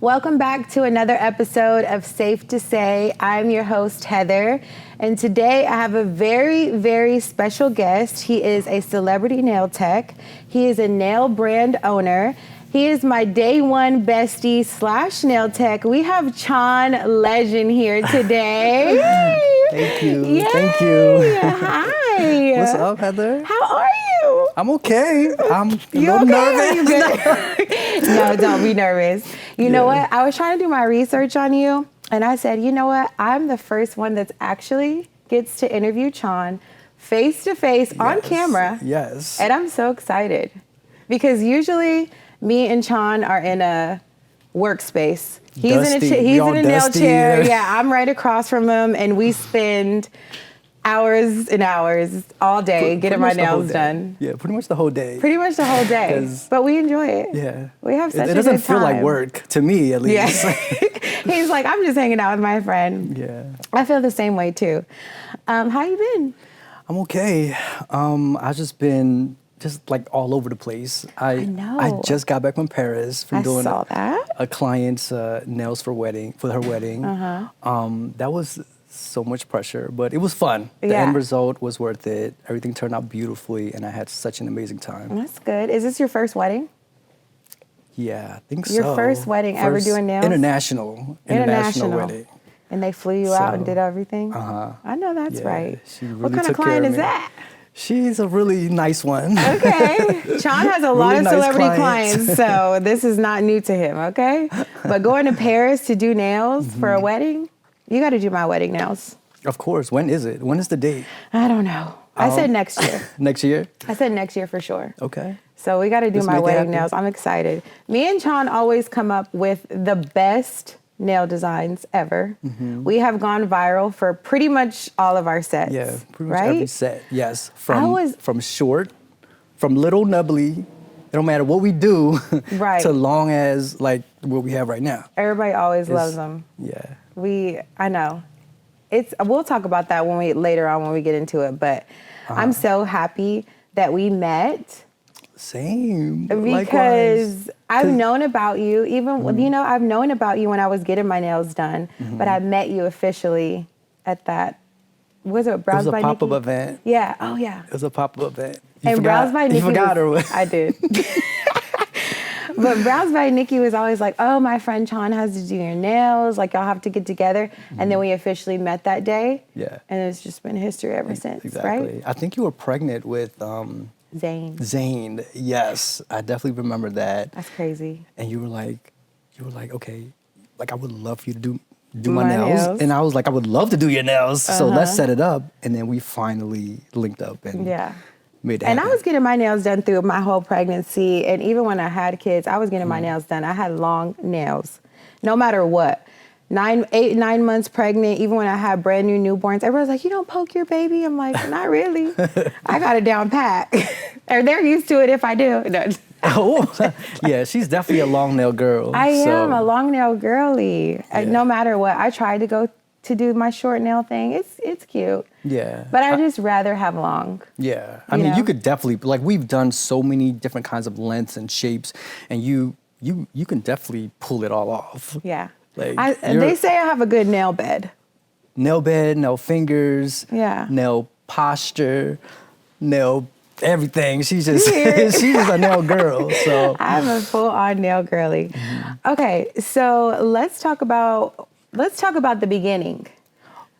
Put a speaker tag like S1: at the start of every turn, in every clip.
S1: Welcome back to another episode of Safe to Say. I'm your host, Heather, and today I have a very, very special guest. He is a celebrity nail tech. He is a nail brand owner. He is my day one bestie / nail tech. We have Chaun Legend here today.
S2: Thank you.
S1: Yay.
S2: Thank you.
S1: Hi.
S2: What's up, Heather?
S1: How are you?
S2: I'm okay. I'm a
S1: You
S2: little
S1: okay?
S2: nervous.
S1: Are you good? No, don't be nervous. You know what? I was trying to do my research on you, and I said, you know what? I'm the first one that's actually gets to interview Chaun face to face on camera.
S2: Yes.
S1: And I'm so excited because usually me and Chaun are in a workspace. He's
S2: Dusty.
S1: in a nail
S2: dusty,
S1: chair.
S2: yeah.
S1: Yeah, I'm right across from him, and we spend hours and hours all day getting my nails done.
S2: Yeah, pretty much the whole day.
S1: Pretty much the whole day, but we enjoy it.
S2: Yeah.
S1: We have such a
S2: It
S1: good
S2: doesn't feel
S1: time.
S2: like work, to me at least.
S1: Yeah. He's like, I'm just hanging out with my friend.
S2: Yeah.
S1: I feel the same way too. How you been?
S2: I'm okay. I've just been like all over the place. I
S1: know.
S2: I just got back from Paris from
S1: I
S2: doing
S1: saw that.
S2: a client's nails for her wedding. That was so much pressure, but it was fun. The
S1: Yeah.
S2: end result was worth it. Everything turned out beautifully, and I had such an amazing time.
S1: That's good. Is this your first wedding?
S2: Yeah, I think so.
S1: Your first wedding ever doing nails?
S2: International wedding.
S1: And they flew you out and did everything? I know that's
S2: Yeah,
S1: right.
S2: she really
S1: What kind of
S2: took care
S1: client
S2: of
S1: is
S2: me.
S1: that?
S2: She's a really nice one.
S1: Okay. Chaun has a lot
S2: Really
S1: of
S2: nice
S1: celebrity
S2: clients.
S1: clients, so this is not new to him, okay? But going to Paris to do nails for a wedding, you got to do my wedding nails.
S2: Of course. When is it? When is the date?
S1: I don't know. I said next year.
S2: Next year?
S1: I said next year for sure.
S2: Okay.
S1: So we got to do
S2: Let's
S1: my
S2: make it
S1: wedding
S2: happen.
S1: nails. I'm excited. Me and Chaun always come up with the best nail designs ever. We have gone viral for pretty much all of our sets.
S2: Yeah, pretty much
S1: right?
S2: every set. Yes. From short, from little nubbly, it don't matter what we do,
S1: Right.
S2: to long as like what we have right now.
S1: Everybody always loves them.
S2: Yeah.
S1: I know. We'll talk about that later on when we get into it, but I'm so happy that we met.
S2: Same.
S1: Because
S2: Likewise.
S1: I've known about you, I've known about you when I was getting my nails done, but I met you officially at that, was it Brows by Nikki?
S2: It was a pop-up event.
S1: Yeah, oh yeah.
S2: It was a pop-up event.
S1: And Brows by Nikki
S2: You forgot or what?
S1: I did. But Brows by Nikki was always like, oh, my friend Chaun has to do your nails, like y'all have to get together. And then we officially met that day.
S2: Yeah.
S1: And it's just been history ever since,
S2: Exactly.
S1: right?
S2: I think you were pregnant with
S1: Zane.
S2: Yes, I definitely remember that.
S1: That's crazy.
S2: And you were like, okay, like I would love for you to do my
S1: My
S2: nails.
S1: nails.
S2: And I was like, I would love to do your nails. So let's set it up. And then we finally linked up and made it
S1: And I
S2: happen.
S1: was getting my nails done through my whole pregnancy. And even when I had kids, I was getting my nails done. I had long nails, no matter what. 9 months pregnant, even when I had brand new newborns, everyone's like, you don't poke your baby? I'm like, not really. I got it down pat. Or they're used to it if I do. No.
S2: Oh, yeah, she's definitely a long nail girl.
S1: I am a long nail girly.
S2: Yeah.
S1: No matter what. I tried to go to do my short nail thing. It's cute.
S2: Yeah.
S1: But I just rather have long.
S2: Yeah. I mean, you could definitely, like, we've done so many different kinds of lengths and shapes, and you can definitely pull it all off.
S1: Yeah.
S2: Like,
S1: they say I have a good nail bed.
S2: Nail bed, nail fingers, nail posture, nail everything. She's just she's just a nail girl. So
S1: I'm a full-on nail girly. Okay, so let's talk about the beginning.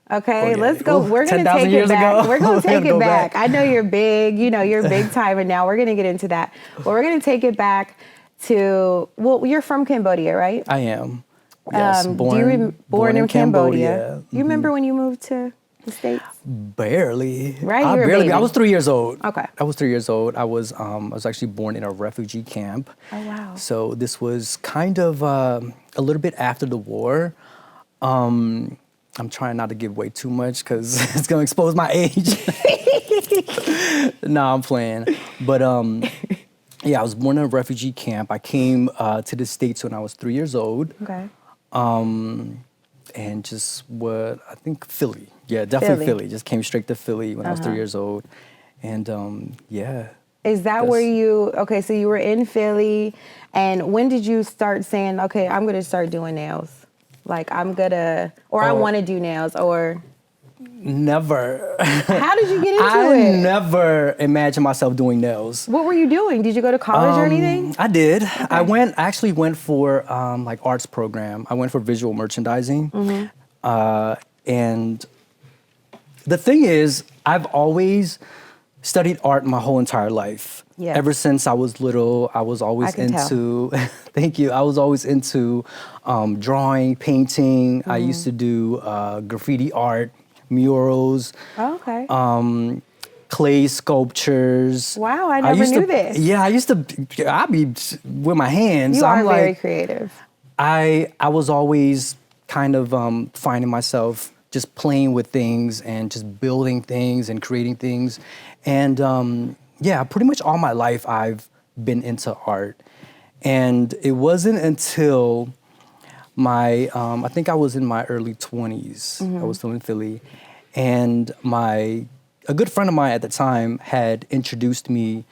S1: Okay, let's go. We're gonna take it back. We're gonna take it back. I know you're big. You're big time, and now we're gonna get into that. But we're gonna take it back to you're from Cambodia, right?
S2: I am. Yes,
S1: born in Cambodia.
S2: Mm-hmm.
S1: You remember when you moved to the States?
S2: Barely.
S1: Right,
S2: I
S1: you were a
S2: barely.
S1: baby.
S2: I was 3 years old.
S1: Okay.
S2: I was 3 years old. I was actually born in a refugee camp.
S1: Oh wow.
S2: So this was kind of a little bit after the war. I'm trying not to give away too much because it's gonna expose my age. No, I'm playing. But yeah, I was born in a refugee camp. I came to the States when I was 3 years old.
S1: Okay.
S2: And just I think Philly. Yeah, definitely Philly. Just came straight to Philly when I was 3 years old. And yeah,
S1: Is that where okay, so you were in Philly, and when did you start saying, okay, I'm gonna start doing nails? Like, I wanna do nails, or?
S2: Never.
S1: How did you get into
S2: I
S1: it?
S2: never imagined myself doing nails.
S1: What were you doing? Did you go to college or anything?
S2: I did.
S1: Okay.
S2: I actually went for like arts program. I went for visual merchandising. And the thing is, I've always studied art my whole entire life.
S1: Yes.
S2: Ever since I was little, I was always into, thank you, I was always into drawing, painting. I used to do graffiti art, murals.
S1: Oh, okay.
S2: Clay sculptures.
S1: Wow, I never knew this.
S2: Yeah, I'd be with my hands.
S1: You are
S2: I'm
S1: very
S2: like,
S1: creative.
S2: I was always kind of finding myself just playing with things and just building things and creating things. And yeah, pretty much all my life I've been into art. And it wasn't until I think I was in my early 20s. I was still in Philly. And a good friend of mine at the time had introduced me,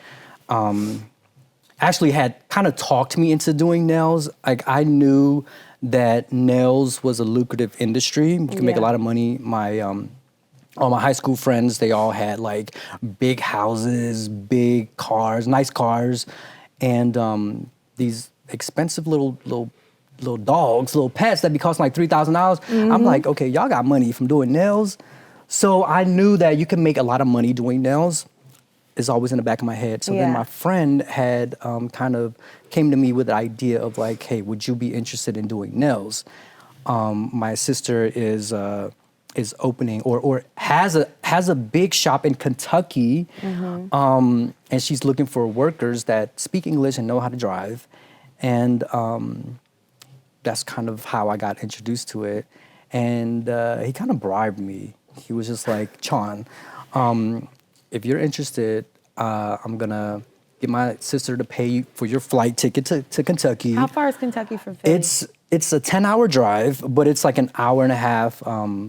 S2: actually had kind of talked me into doing nails. Like, I knew that nails was a lucrative industry. You could make a lot of money. All my high school friends, they all had like big houses, big cars, nice cars, and these expensive little dogs, little pets that be costing like $3,000. I'm like, okay, y'all got money from doing nails. So I knew that you can make a lot of money doing nails. It's always in the back of my head. So then my friend had kind of came to me with the idea of like, hey, would you be interested in doing nails? My sister is opening or has a big shop in Kentucky, and she's looking for workers that speak English and know how to drive, and that's kind of how I got introduced to it. And he kind of bribed me. He was just like, Chaun, if you're interested, I'm gonna get my sister to pay for your flight ticket to Kentucky.
S1: How far is Kentucky from Philly?
S2: It's a 10-hour drive, but it's like an hour and a half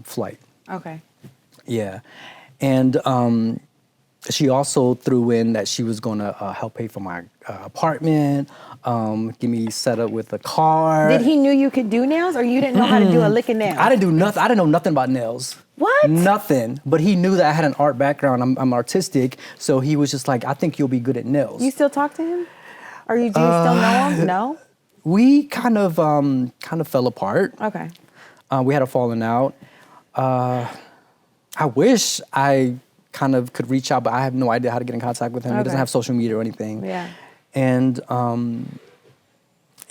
S2: flight.
S1: Okay.
S2: Yeah. And she also threw in that she was gonna help pay for my apartment, get me set up with a car.
S1: Did he knew you could do nails, or you didn't know how to do a lick of nails?
S2: I didn't do nothing. I didn't know nothing about nails.
S1: What?
S2: Nothing. But he knew that I had an art background. I'm artistic, so he was just like, I think you'll be good at nails.
S1: You still talk to him? Or do you still know him? No?
S2: We kind of fell apart.
S1: Okay.
S2: We had a falling out. I wish I kind of could reach out, but I have no idea how to get in contact with him. He doesn't have social media or anything.
S1: Yeah.
S2: And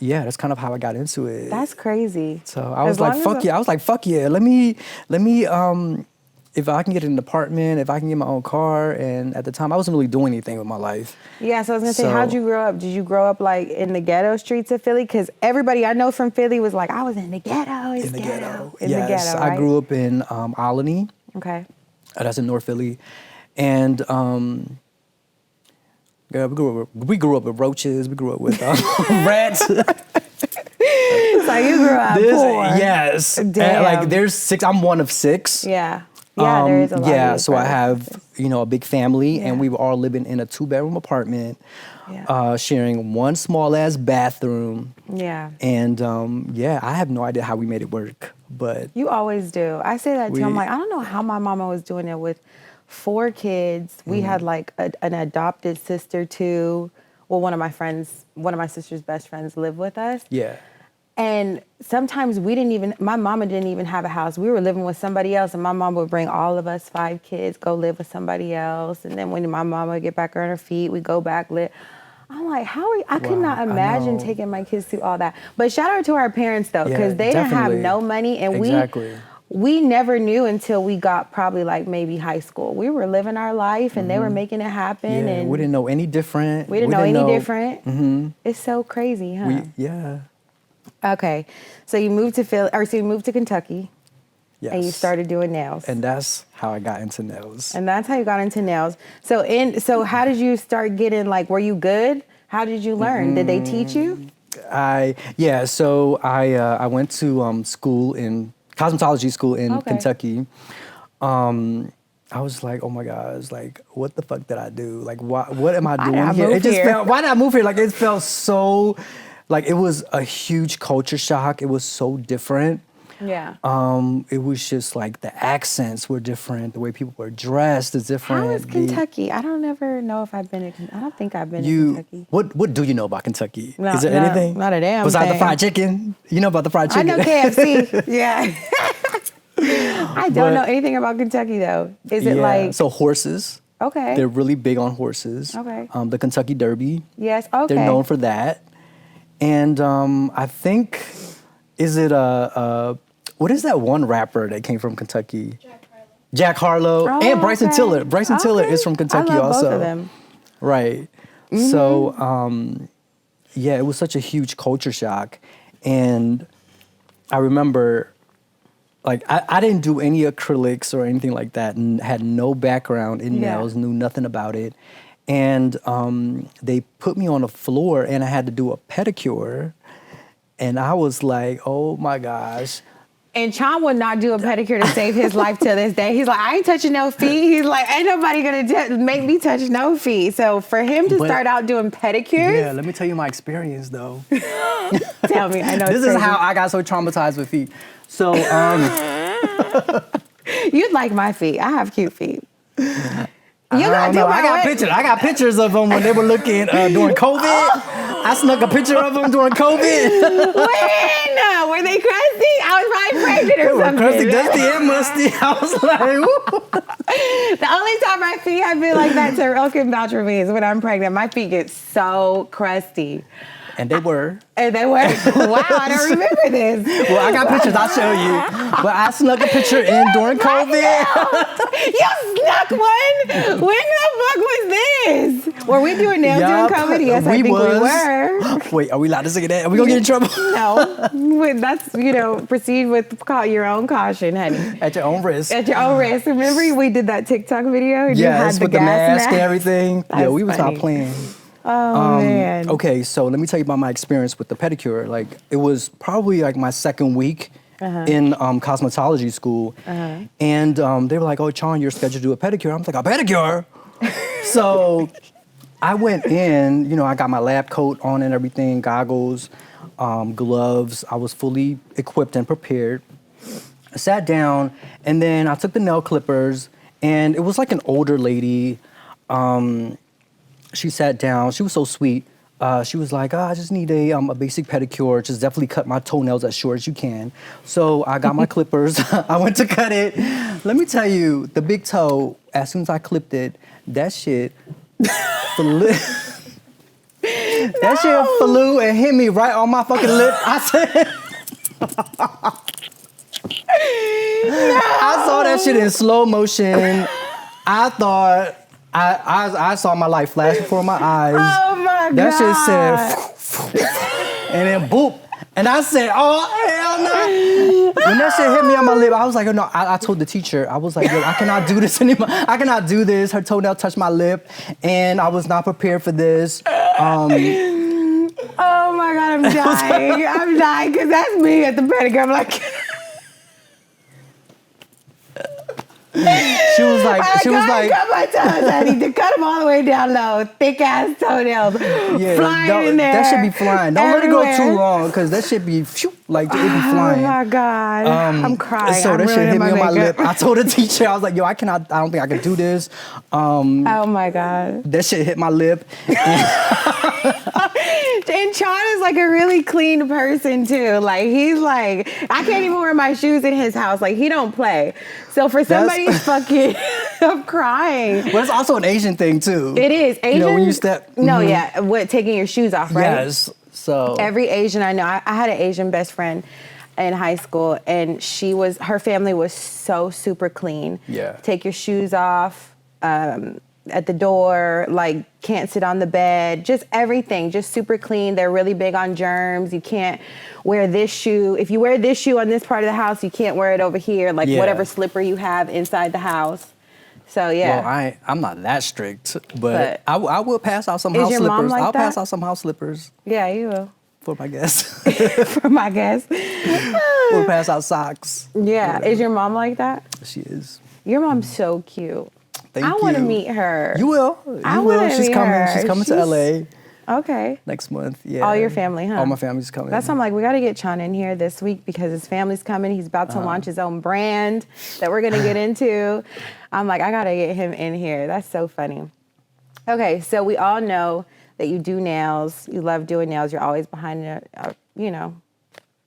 S2: yeah, that's kind of how I got into it.
S1: That's crazy.
S2: So I was like, fuck yeah. I was like, fuck yeah. Let me if I can get an apartment, if I can get my own car. And at the time, I wasn't really doing anything with my life.
S1: Yeah, so I was gonna say, how'd you grow up? Did you grow up like in the ghetto streets of Philly? Because everybody I know from Philly was like, I was in the ghetto.
S2: In the ghetto.
S1: In the ghetto, right?
S2: I grew up in Alany.
S1: Okay.
S2: That's in North Philly. And yeah, we grew up with roaches. We grew up with rats.
S1: So you grew up poor.
S2: Yes.
S1: Damn.
S2: Like there's 6. I'm one of 6.
S1: Yeah. Yeah, there is a lot.
S2: Yeah, so I have, a big family,
S1: Yeah.
S2: and we were all living in a 2-bedroom apartment,
S1: Yeah.
S2: sharing one small ass bathroom.
S1: Yeah.
S2: And yeah, I have no idea how we made it work, but
S1: You always do. I say that too. I'm like, I don't know how my mama was doing it with 4 kids. We had like an adopted sister too. Well, one of my sister's best friends lived with us.
S2: yeah.
S1: And sometimes my mama didn't even have a house. We were living with somebody else, and my mom would bring all of us 5 kids, go live with somebody else. And then when my mama would get back on her feet, we'd go back live. I'm like, I could not imagine taking my kids through all that. But shout out to our parents though, because they didn't have no money, and we never knew until we got probably like maybe high school. We were living our life, and they were making it happen.
S2: Yeah,
S1: and
S2: we didn't know any different.
S1: We didn't know any different. It's so crazy, huh?
S2: Yeah.
S1: Okay, so you moved to Kentucky,
S2: Yes.
S1: and you started doing nails.
S2: And that's how I got into nails.
S1: And that's how you got into nails. So how did you start getting, like, were you good? How did you learn? Did they teach you?
S2: So I went to cosmetology school in
S1: Okay.
S2: Kentucky. I was like, oh my gosh, like, what the fuck did I do? Like, what am I doing
S1: did I
S2: here?
S1: move
S2: It just
S1: here?
S2: felt, why did I move here? Like, it felt so, like, it was a huge culture shock. It was so different.
S1: Yeah.
S2: It was just like the accents were different. The way people were dressed is different.
S1: How is Kentucky? I don't ever know if I've been to. I don't think I've been to Kentucky.
S2: What do you know about Kentucky?
S1: No,
S2: is there
S1: no,
S2: anything?
S1: not a damn
S2: Besides
S1: thing.
S2: the fried chicken? You know about the fried
S1: I
S2: chicken?
S1: know KFC. Yeah. I don't know anything about Kentucky though. Is it like
S2: so horses?
S1: okay?
S2: They're really big on horses.
S1: Okay.
S2: The Kentucky Derby.
S1: Yes. Okay.
S2: They're known for that. And I think, is it what is that one rapper that came from Kentucky? Jack Harlow.
S1: Oh,
S2: And Bryson
S1: okay.
S2: Tiller. Bryson Tiller is from Kentucky
S1: I love
S2: also.
S1: both of them.
S2: Right. So, yeah, it was such a huge culture shock. And I remember, like, I didn't do any acrylics or anything like that and had no background in
S1: Yeah.
S2: nails, knew nothing about it. And they put me on the floor and I had to do a pedicure. And I was like, oh my gosh.
S1: And Chaun would not do a pedicure to save his life till this day. He's like, I ain't touching no feet. He's like, ain't nobody gonna make me touch no feet. So for him to start out doing pedicures,
S2: Yeah, let me tell you my experience though.
S1: tell me, I know
S2: This
S1: it's
S2: is
S1: crazy.
S2: how I got so traumatized with feet. So,
S1: You'd like my feet. I have cute feet. You
S2: I
S1: gotta
S2: don't
S1: do
S2: know.
S1: my
S2: I got pictures of them when they were looking during COVID. I snuck a picture of them during COVID.
S1: When? Were they crusty? I was probably pregnant
S2: They
S1: or
S2: were
S1: something.
S2: crusty, dusty, and musty. I was like, woo.
S1: The only time my feet have been like that, Terrell can vouch for me, is when I'm pregnant. My feet get so crusty.
S2: And they were.
S1: And they were, wow, I don't remember this.
S2: Well, I got pictures. I'll show you. But I snuck a picture in during COVID.
S1: You snuck one? When the fuck was this? Were we doing nails
S2: Yup,
S1: during COVID? Yes, I think we were.
S2: Wait, are we allowed to say that? Are we gonna get in trouble?
S1: No, that's, proceed with your own caution, honey.
S2: At your own risk.
S1: At your own risk. Remember we did that TikTok video? And you had
S2: Yes,
S1: the
S2: with the
S1: gas
S2: mask and everything. Yeah,
S1: That's
S2: we was
S1: funny.
S2: not playing.
S1: Oh, man.
S2: Okay, so let me tell you about my experience with the pedicure. Like, it was probably like my second week in cosmetology school. And they were like, oh, Chaun, you're scheduled to do a pedicure. I'm like, a pedicure? So I went in, I got my lab coat on and everything, goggles, gloves. I was fully equipped and prepared. I sat down, and then I took the nail clippers, and it was like an older lady. She sat down. She was so sweet. She was like, I just need a basic pedicure. Just definitely cut my toenails as short as you can. So I got my clippers. I went to cut it. Let me tell you, the big toe, as soon as I clipped it, that shit flew. That shit flew and hit me right on my fucking lip. I said, I saw that shit in slow motion. I thought, I saw my life flash before my eyes.
S1: Oh my God.
S2: That shit said, and then boop. And I said, oh, hell no. When that shit hit me on my lip, I was like, oh, no. I told the teacher, I was like, yo, I cannot do this anymore. I cannot do this. Her toenail touched my lip, and I was not prepared for this.
S1: Oh my God, I'm dying. I'm dying, because that's me at the pedicure. I'm like...
S2: She was like,
S1: cut my toes. I need to cut them all the way down low. Thick ass toenails flying in there.
S2: That should be flying. Don't
S1: everywhere.
S2: let it go too long, because that should be like it be flying.
S1: Oh my God, I'm crying.
S2: So
S1: I'm
S2: that shit
S1: ruining
S2: hit me
S1: my
S2: on my
S1: makeup.
S2: lip. I told the teacher, I was like, yo, I don't think I can do this.
S1: Oh my God.
S2: That shit hit my lip.
S1: And Chaun is like a really clean person too. Like, he's like, I can't even wear my shoes in his house. Like, he don't play. So for somebody fucking, I'm crying.
S2: But it's also an Asian thing too.
S1: It is. Asian.
S2: When you step.
S1: No, yeah. What, taking your shoes off, right?
S2: Yes. So.
S1: Every Asian I know, I had an Asian best friend in high school, and her family was so super clean.
S2: Yeah.
S1: Take your shoes off at the door, like can't sit on the bed, just everything, just super clean. They're really big on germs. You can't wear this shoe. If you wear this shoe on this part of the house, you can't wear it over here, like whatever slipper you have inside the house. So yeah.
S2: Well, I'm not that strict, but I will pass out some house
S1: your mom
S2: slippers.
S1: like
S2: I'll
S1: that?
S2: pass out some house slippers
S1: Yeah, you will.
S2: for my guests.
S1: For my guess.
S2: We'll pass out socks.
S1: Yeah. Is your mom like that?
S2: She is.
S1: Your mom's so cute.
S2: Thank
S1: I
S2: you.
S1: want to meet her.
S2: You will.
S1: I
S2: You
S1: wanna
S2: will. She's
S1: meet
S2: coming.
S1: her.
S2: She's coming to LA
S1: Okay.
S2: next month. Yeah.
S1: All your family, huh?
S2: All my family's coming.
S1: That's why I'm like, we got to get Chaun in here this week because his family's coming. He's about to launch his own brand that we're going to get into. I'm like, I got to get him in here. That's so funny. Okay, so we all know that you do nails. You love doing nails. You're always behind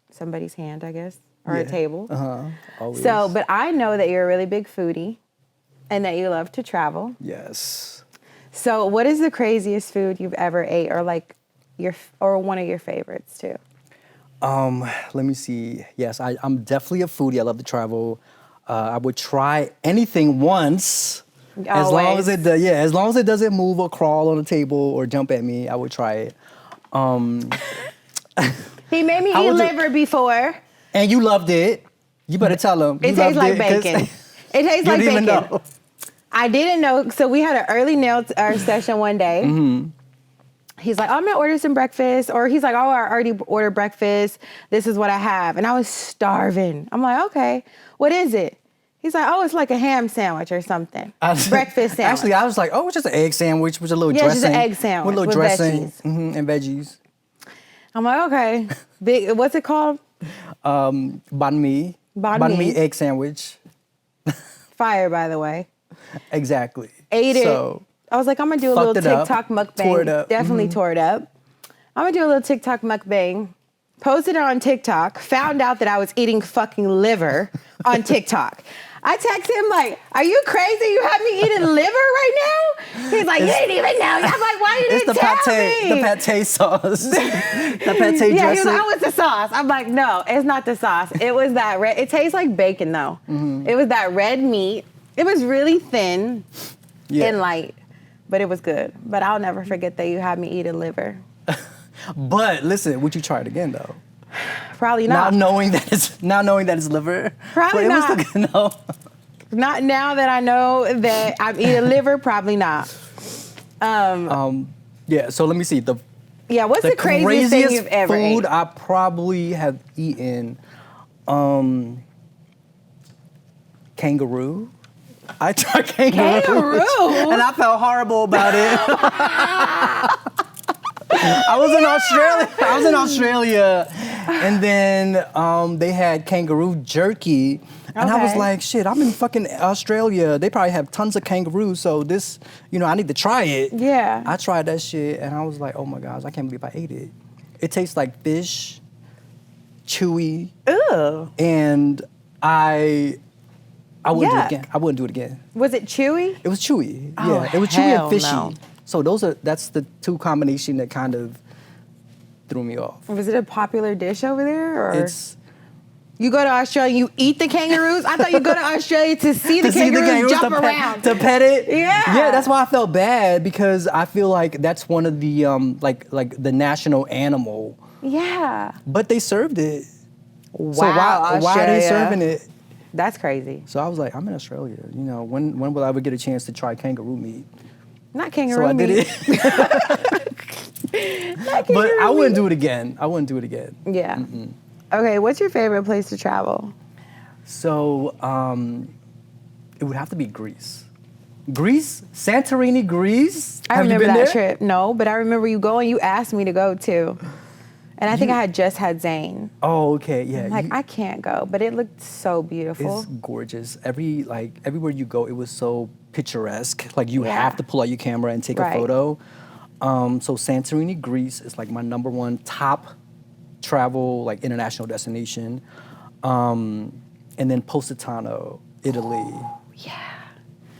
S1: somebody's hand, I guess, or a table.
S2: Always.
S1: So, but I know that you're a really big foodie and that you love to travel.
S2: Yes.
S1: So what is the craziest food you've ever ate or one of your favorites too?
S2: Let me see. Yes, I'm definitely a foodie. I love to travel. I would try anything once. As long as it doesn't move or crawl on the table or jump at me, I would try it.
S1: He made me eat liver before.
S2: And you loved it. You better tell him.
S1: It tastes like bacon. It tastes like bacon. Know. I didn't know. So we had an early nail session one day. Mm-hmm. He's like, oh, I'm gonna order some breakfast. Or he's like, oh, I already ordered breakfast. This is what I have. And I was starving. I'm like, okay, what is it? He's like, oh, it's like a ham sandwich or something. Breakfast sandwich.
S2: Actually, I was like, oh, it's just an egg sandwich with a little dressing.
S1: Yeah, just an egg sandwich
S2: with a little dressing
S1: veggies.
S2: And veggies.
S1: I'm like, okay. Big. What's it called?
S2: Banh mi. Banh mi egg sandwich.
S1: Fire, by the way.
S2: Exactly.
S1: Ate it. I was like, I'm going to do a little TikTok mukbang.
S2: Tore it up.
S1: Definitely tore it up. I'm going to do a little TikTok mukbang. Posted it on TikTok. Found out that I was eating fucking liver on TikTok. I texted him like, are you crazy? You have me eating liver right now? He's like, you didn't even know. I'm like, why you didn't tell me?
S2: The pate sauce. The pate dressing.
S1: Yeah, he was like, oh, it's the sauce. I'm like, no, it's not the sauce. It was that red. It tastes like bacon though. Mm-hmm. It was that red meat. It was really thin and light, but it was good. But I'll never forget that you had me eating liver.
S2: But listen, would you try it again though?
S1: Probably not.
S2: Now knowing that it's liver.
S1: Probably not.
S2: It was still good, no.
S1: Not now that I know that I'm eating liver. Probably not.
S2: Yeah. So let me see.
S1: What's the craziest thing you've ever ate?
S2: Food I probably have eaten. Kangaroo. I tried kangaroo. And I felt horrible about it. I was in Australia, and then they had kangaroo jerky, and I was like, shit, I'm in fucking Australia. They probably have tons of kangaroos, so this, I need to try it.
S1: Yeah.
S2: I tried that shit, and I was like, oh my gosh, I can't believe I ate it. It tastes like fish, chewy.
S1: Ew.
S2: And I wouldn't do it again. I wouldn't do it again.
S1: Was it chewy?
S2: It was chewy.
S1: Oh,
S2: yeah, it was chewy and fishy.
S1: No.
S2: So that's the two combination that kind of threw me off.
S1: Was it a popular dish over there, or you go to Australia, you eat the kangaroos? I thought you go to Australia to see the kangaroos jump around,
S2: to pet it.
S1: Yeah,
S2: that's why I felt bad because I feel like that's one of the like the national animal.
S1: Yeah,
S2: but they served it.
S1: Wow,
S2: so why are they serving it?
S1: That's crazy.
S2: So I was like, I'm in Australia. When will I ever get a chance to try kangaroo meat?
S1: Not kangaroo meat.
S2: So I did it. But I wouldn't do it again.
S1: Yeah. Mm-mm. Okay, what's your favorite place to travel?
S2: So it would have to be Greece. Santorini, Greece.
S1: I remember that trip. No, but I remember you going. You asked me to go too. And I think I had just had Zane.
S2: Oh, okay, yeah.
S1: I can't go, but it looked so beautiful.
S2: It's gorgeous. Everywhere you go, it was so picturesque. Like you have to pull out your camera and take a photo. So Santorini, Greece is like my number one top travel international destination. And then Positano, Italy.
S1: Yeah.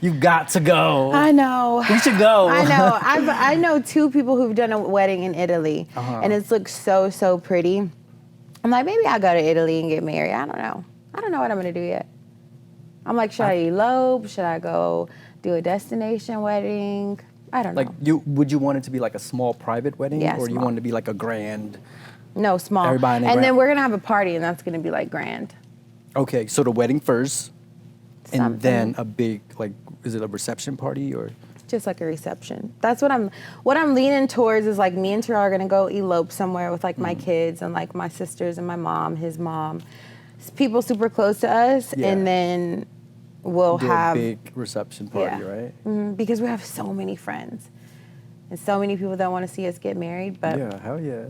S2: You got to go.
S1: I know.
S2: You should go.
S1: I know. I know two people who've done a wedding in Italy, and it's looked so, so pretty. I'm like, maybe I'll go to Italy and get married. I don't know. I don't know what I'm going to do yet. I'm like, should I elope? Should I go do a destination wedding? I don't know.
S2: Would you want it to be like a small private wedding?
S1: Yeah,
S2: or you want it to be like a grand?
S1: No, small.
S2: Everybody
S1: and then we're going to have a party, and that's going to be like grand.
S2: Okay, so the wedding first. And then a big, is it a reception party or?
S1: Just like a reception. That's what I'm leaning towards is me and Terrell are gonna go elope somewhere with my kids and my sisters and my mom, his mom. People super close to us. Yeah. And then we'll
S2: do
S1: have
S2: a big reception party, right?
S1: because we have so many friends and so many people that want to see us get married. But
S2: Yeah, hell yeah.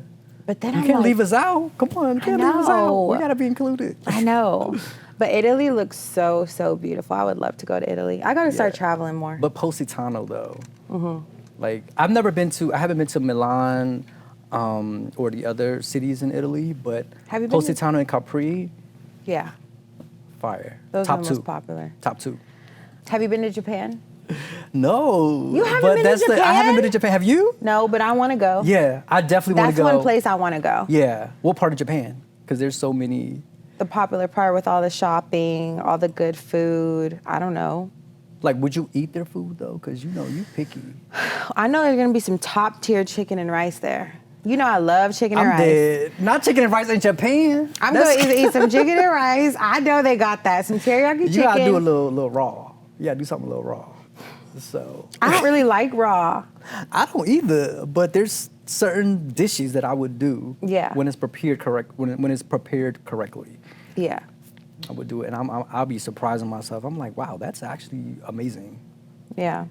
S1: but then
S2: You
S1: I'm
S2: can't
S1: like,
S2: leave us out. Come on, you can't leave us out.
S1: know.
S2: We gotta be included.
S1: I know. But Italy looks so, so beautiful. I would love to go to Italy. I got to start traveling more.
S2: But Positano though, like I haven't been to Milan or the other cities in Italy, but
S1: Have you been to-
S2: Positano and Capri,
S1: Yeah.
S2: fire.
S1: Those
S2: Top
S1: are the
S2: two.
S1: most popular.
S2: Top two.
S1: Have you been to Japan?
S2: No.
S1: You haven't
S2: but
S1: been to
S2: that's
S1: Japan?
S2: I haven't been to Japan. Have you?
S1: No, but I want to go.
S2: Yeah, I definitely want
S1: That's
S2: to go.
S1: one place I want to go.
S2: Yeah. What part of Japan? Because there's so many.
S1: The popular part with all the shopping, all the good food. I don't know.
S2: Like, would you eat their food though? Because you know you picky.
S1: I know there's going to be some top tier chicken and rice there. You know I love chicken and
S2: I'm
S1: rice.
S2: dead. Not chicken and rice in Japan.
S1: I'm going to either eat some chicken and rice. I know they got that. Some teriyaki chicken.
S2: You gotta do a little raw. You gotta do something a little raw. So
S1: I don't really like raw.
S2: I don't either, but there's certain dishes that I would do.
S1: Yeah.
S2: When it's prepared when it's prepared correctly,
S1: Yeah.
S2: I would do it, and I'll be surprising myself. I'm like, wow, that's actually amazing.
S1: Yeah.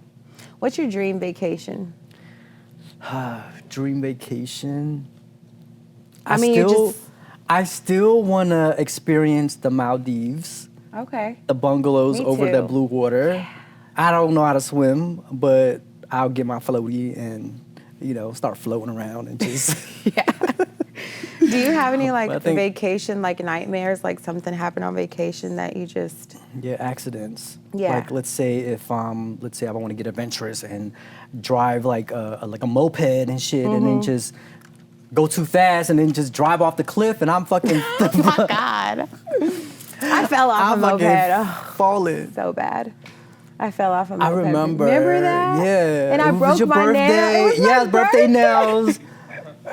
S1: What's your dream vacation?
S2: Dream vacation.
S1: I mean, you
S2: I still want to experience the Maldives,
S1: Okay.
S2: the bungalows
S1: Me
S2: over
S1: too.
S2: the blue water. I don't know how to swim, but I'll get my floaty and, start floating around and just.
S1: Yeah. Do you have any
S2: I think-
S1: vacation nightmares? Like something happened on vacation that you just
S2: Yeah, accidents.
S1: Yeah.
S2: Like let's say if I want to get adventurous and drive like a moped and shit, and then just go too fast and then just drive off the cliff, and I'm fucking.
S1: Oh my God. I fell off a
S2: I'm
S1: moped.
S2: fucking
S1: Oh,
S2: falling.
S1: so bad. I fell off a moped.
S2: I remember.
S1: Remember that?
S2: Yeah.
S1: And I
S2: It was
S1: broke
S2: your
S1: my
S2: birthday.
S1: nail. It was my
S2: Yeah, birthday nails. You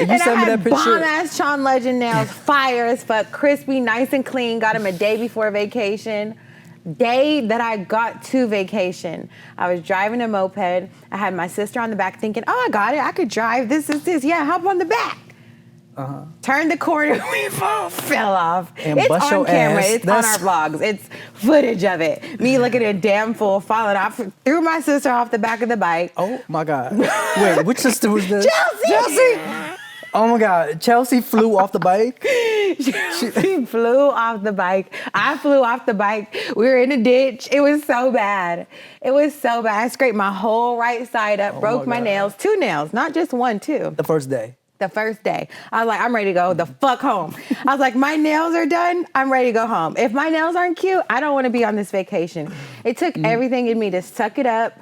S1: And I
S2: sent me that
S1: had
S2: picture.
S1: bomb-ass Chaun Legend nails, fire as fuck, crispy, nice and clean. Got them a day before vacation. Day that I got to vacation, I was driving a moped. I had my sister on the back thinking, oh, I got it. I could drive. This. Yeah, hop on the back. Turned the corner, we both fell off.
S2: And
S1: It's
S2: bust
S1: on
S2: your
S1: camera.
S2: ass.
S1: It's on our vlogs. It's footage of it. Me looking at a damn fool, falling off, threw my sister off the back of the bike.
S2: Oh my God. Wait, which sister was this?
S1: Chelsea!
S2: Oh my God. Chelsea flew off the bike.
S1: She flew off the bike. I flew off the bike. We were in a ditch. It was so bad. It was so bad. I scraped my whole right side up, broke my
S2: God.
S1: nails. 2 nails, not just 1, 2.
S2: The first day.
S1: The first day. I was like, I'm ready to go the fuck home. I was like, my nails are done. I'm ready to go home. If my nails aren't cute, I don't want to be on this vacation. It took everything in me to suck it up.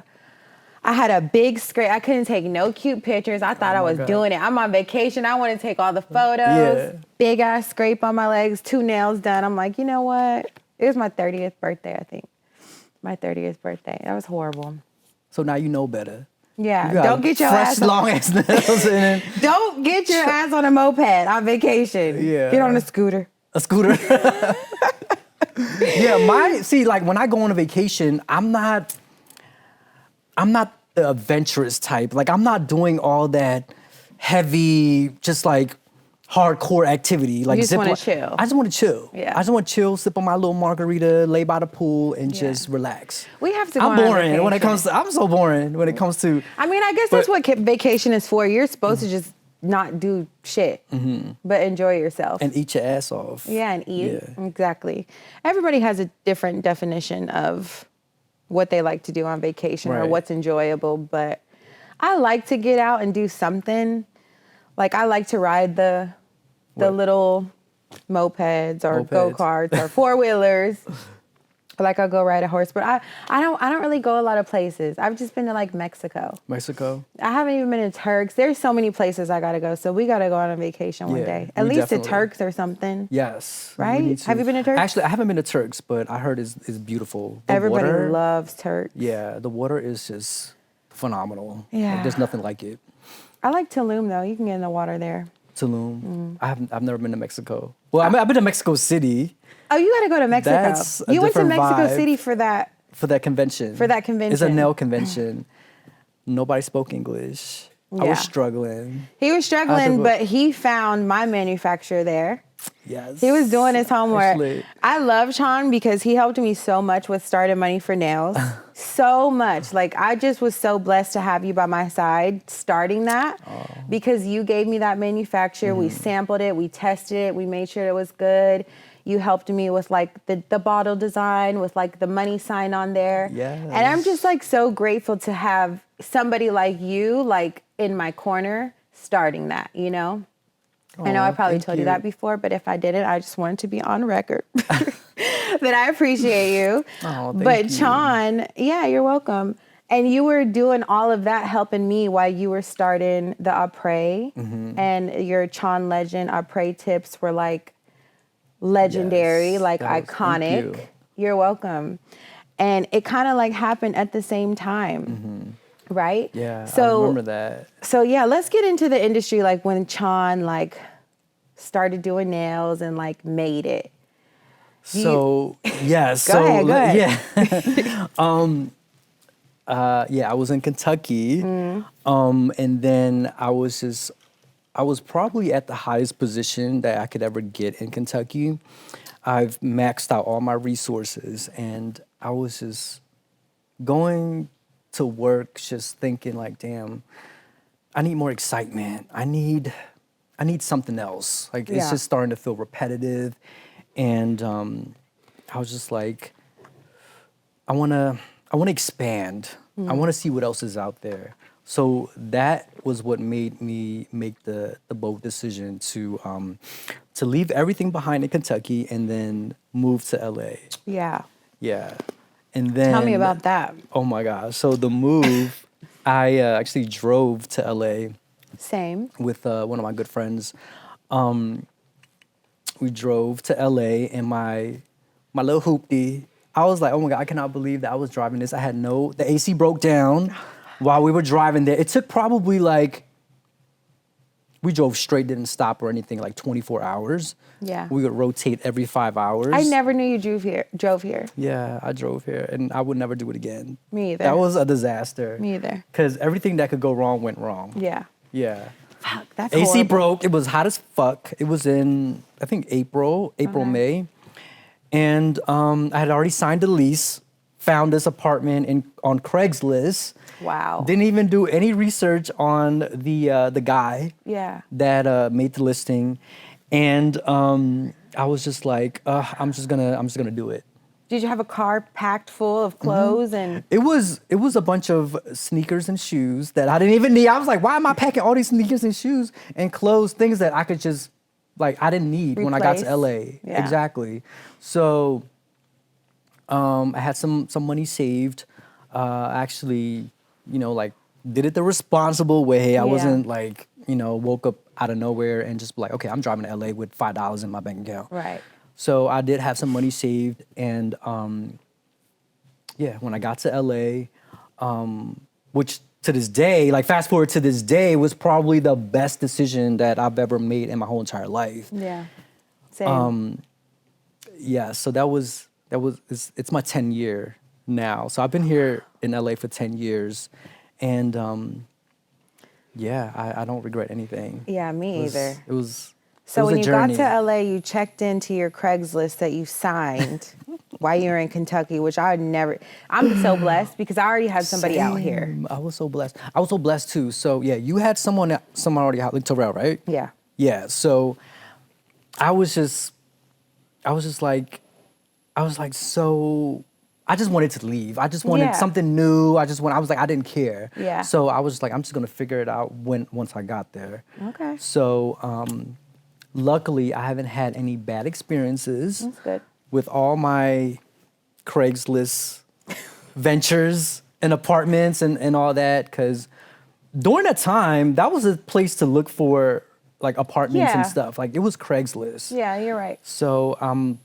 S1: I had a big scrape. I couldn't take no cute pictures. I thought I was
S2: God.
S1: doing it. I'm on vacation. I want to take all the photos.
S2: Yeah.
S1: Big ass scrape on my legs, 2 nails done. I'm like, you know what? It was my 30th birthday, I think. My 30th birthday. That was horrible.
S2: So now you know better.
S1: Yeah.
S2: You got
S1: Don't get your
S2: fresh
S1: ass
S2: long ass nails and then
S1: Don't get your ass on a moped on vacation.
S2: Yeah.
S1: Get on a scooter.
S2: a scooter. Yeah, like when I go on a vacation, I'm not the adventurous type. Like I'm not doing all that heavy, just like hardcore activity. Like
S1: You just
S2: zip
S1: wanna
S2: li-
S1: chill.
S2: I just want to chill.
S1: Yeah.
S2: I just want to chill, sip on my little margarita, lay by the pool, and just relax.
S1: We have to go
S2: I'm
S1: on a
S2: boring when it
S1: vacation.
S2: comes to. I'm so boring when it comes to.
S1: I mean, I guess that's what vacation is for. You're supposed to just not do shit, but enjoy yourself.
S2: And eat your ass off.
S1: Yeah, and eat.
S2: Yeah.
S1: Exactly. Everybody has a different definition of what they like to do on vacation or
S2: Right.
S1: what's enjoyable, but I like to get out and do something. Like I like to ride the
S2: What?
S1: little mopeds or
S2: Mopeds.
S1: go-karts or four-wheelers. Like I'll go ride a horse, but I don't really go a lot of places. I've just been to like Mexico.
S2: Mexico.
S1: I haven't even been to Turks. There's so many places I gotta go, so we gotta go on a vacation one
S2: Yeah,
S1: day. At
S2: we
S1: least to
S2: definitely-
S1: Turks or something.
S2: Yes. we
S1: Right?
S2: need to.
S1: Have you been to Turks?
S2: Actually, I haven't been to Turks, but I heard it's beautiful. The
S1: Everybody
S2: water,
S1: loves Turks.
S2: Yeah, the water is just phenomenal.
S1: Yeah.
S2: Like, there's nothing like it.
S1: I like Tulum though. You can get in the water there.
S2: Tulum. I've never been to Mexico. Well, I've been to Mexico City
S1: Oh, you gotta go to Mexico.
S2: That's a
S1: You went to
S2: different
S1: Mexico
S2: vibe.
S1: City for that.
S2: for that convention.
S1: For that
S2: It's a
S1: convention.
S2: nail convention. Nobody spoke English. I
S1: Yeah.
S2: was struggling.
S1: He was
S2: I had
S1: struggling,
S2: to go-
S1: but he found my manufacturer there.
S2: Yes.
S1: He was doing his homework.
S2: Actually.
S1: I love Chaun because he helped me so much with starting money for nails. So much. Like, I just was so blessed to have you by my side starting that because you gave me that manufacturer. We sampled it. We tested it. We made sure it was good. You helped me with like the bottle design with like the money sign on there.
S2: Yes.
S1: And I'm just like so grateful to have somebody like you like in my corner starting that, you know? I know I probably told you that before, but if I didn't, I just wanted to be on record that I appreciate you.
S2: Oh, thank
S1: but
S2: you.
S1: Chaun, yeah, you're welcome. And you were doing all of that, helping me while you were starting the après, and your Chaun Legend après tips were like legendary,
S2: Yes,
S1: like
S2: thank
S1: iconic.
S2: you.
S1: You're welcome. And it kind of like happened at the same time, right?
S2: Yeah, I remember that.
S1: So yeah, let's get into the industry, like when Chaun like started doing nails and like made it.
S2: So yeah,
S1: Go ahead.
S2: yeah, yeah. I was in Kentucky, and then I was probably at the highest position that I could ever get in Kentucky. I've maxed out all my resources, and I was just going to work, just thinking like, damn, I need more excitement. I need something else. Like it's just starting to feel repetitive, and I was just like, I wanna expand. I wanna see what else is out there. So that was what made me make the bold decision to leave everything behind in Kentucky and then move to LA.
S1: Yeah.
S2: Yeah, and then
S1: Tell me about that.
S2: Oh my gosh! So the move, I actually drove to LA
S1: Same.
S2: with one of my good friends. We drove to LA in my little hoopty. I was like, oh my God, I cannot believe that I was driving this. The AC broke down while we were driving there. It took probably like, we drove straight, didn't stop or anything, like 24 hours.
S1: Yeah.
S2: We would rotate every 5 hours.
S1: I never knew you drove here.
S2: Yeah, I drove here and I would never do it again.
S1: Me either.
S2: That was a disaster.
S1: Me either.
S2: Because everything that could go wrong went wrong.
S1: Yeah.
S2: Yeah.
S1: Fuck, that's
S2: AC
S1: horrible.
S2: broke. It was hot as fuck. It was in, I think, April, May. And I had already signed a lease, found this apartment on Craigslist.
S1: Wow.
S2: Didn't even do any research on the guy that made the listing. And I was just like, I'm just gonna do it.
S1: Did you have a car packed full of clothes and?
S2: It was a bunch of sneakers and shoes that I didn't even need. I was like, why am I packing all these sneakers and shoes and clothes, things that I could just, like, I didn't need when I got to LA.
S1: Yeah.
S2: Exactly. So I had some money saved. Actually, like did it the responsible way. I wasn't like, woke up out of nowhere and just be like, okay, I'm driving to LA with $5 in my bank account.
S1: Right.
S2: So I did have some money saved, and when I got to LA, which to this day, like fast forward to this day, was probably the best decision that I've ever made in my whole entire life.
S1: Yeah. Same.
S2: So it's my 10th year now. So I've been here in LA for 10 years, and I don't regret anything.
S1: Yeah, me either.
S2: It was.
S1: So when you
S2: journey.
S1: got to LA, you checked into your Craigslist that you signed while you were in Kentucky, which I'm so blessed because I already had somebody out here.
S2: I was so blessed. I was so blessed too. So yeah, you had someone already out, like Terrell, right?
S1: Yeah.
S2: Yeah. So I was like, so I just wanted to leave. I just wanted something new. I was like, I didn't care.
S1: Yeah.
S2: So I was like, I'm just gonna figure it out once I got there.
S1: Okay.
S2: So luckily, I haven't had any bad experiences.
S1: That's good.
S2: With all my Craigslist ventures and apartments and all that, because during that time, that was a place to look for like apartments and stuff. Like it was Craigslist.
S1: Yeah, you're right.
S2: So I'm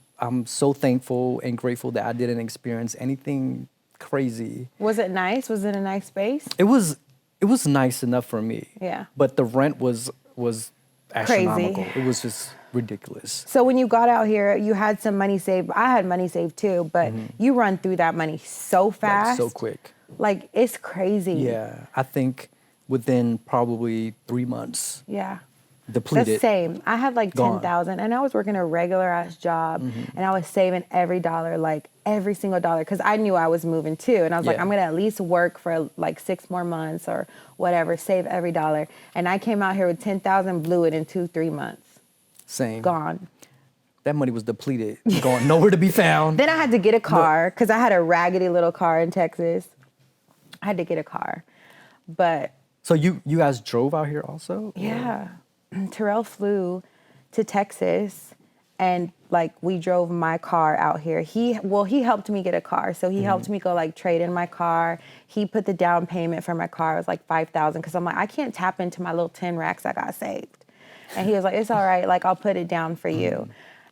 S2: so thankful and grateful that I didn't experience anything crazy.
S1: Was it nice? Was it a nice space?
S2: It was nice enough for me.
S1: Yeah.
S2: But the rent was astronomical.
S1: Crazy.
S2: It was just ridiculous.
S1: So when you got out here, you had some money saved. I had money saved too, but you run through that money so fast.
S2: Like so quick.
S1: Like it's crazy.
S2: Yeah. I think within probably 3 months.
S1: Yeah.
S2: Depleted.
S1: The same. I had like
S2: Gone.
S1: 10,000 and I was working a regular ass job and I was saving every dollar, like every single dollar, because I knew I was moving too. And I was like, I'm going to at least work for like 6 more months or whatever, save every dollar. And I came out here with 10,000, blew it in 2-3 months.
S2: Same.
S1: Gone.
S2: That money was depleted, going nowhere to be found.
S1: Then I had to get a car because I had a raggedy little car in Texas. I had to get a car. But
S2: So you guys drove out here also?
S1: yeah. Terrell flew to Texas and like we drove my car out here. He helped me get a car. So he helped me go like trade in my car. He put the down payment for my car. It was like $5,000 because I'm like, I can't tap into my little 10 racks I got saved. And he was like, it's all right. Like I'll put it down for you.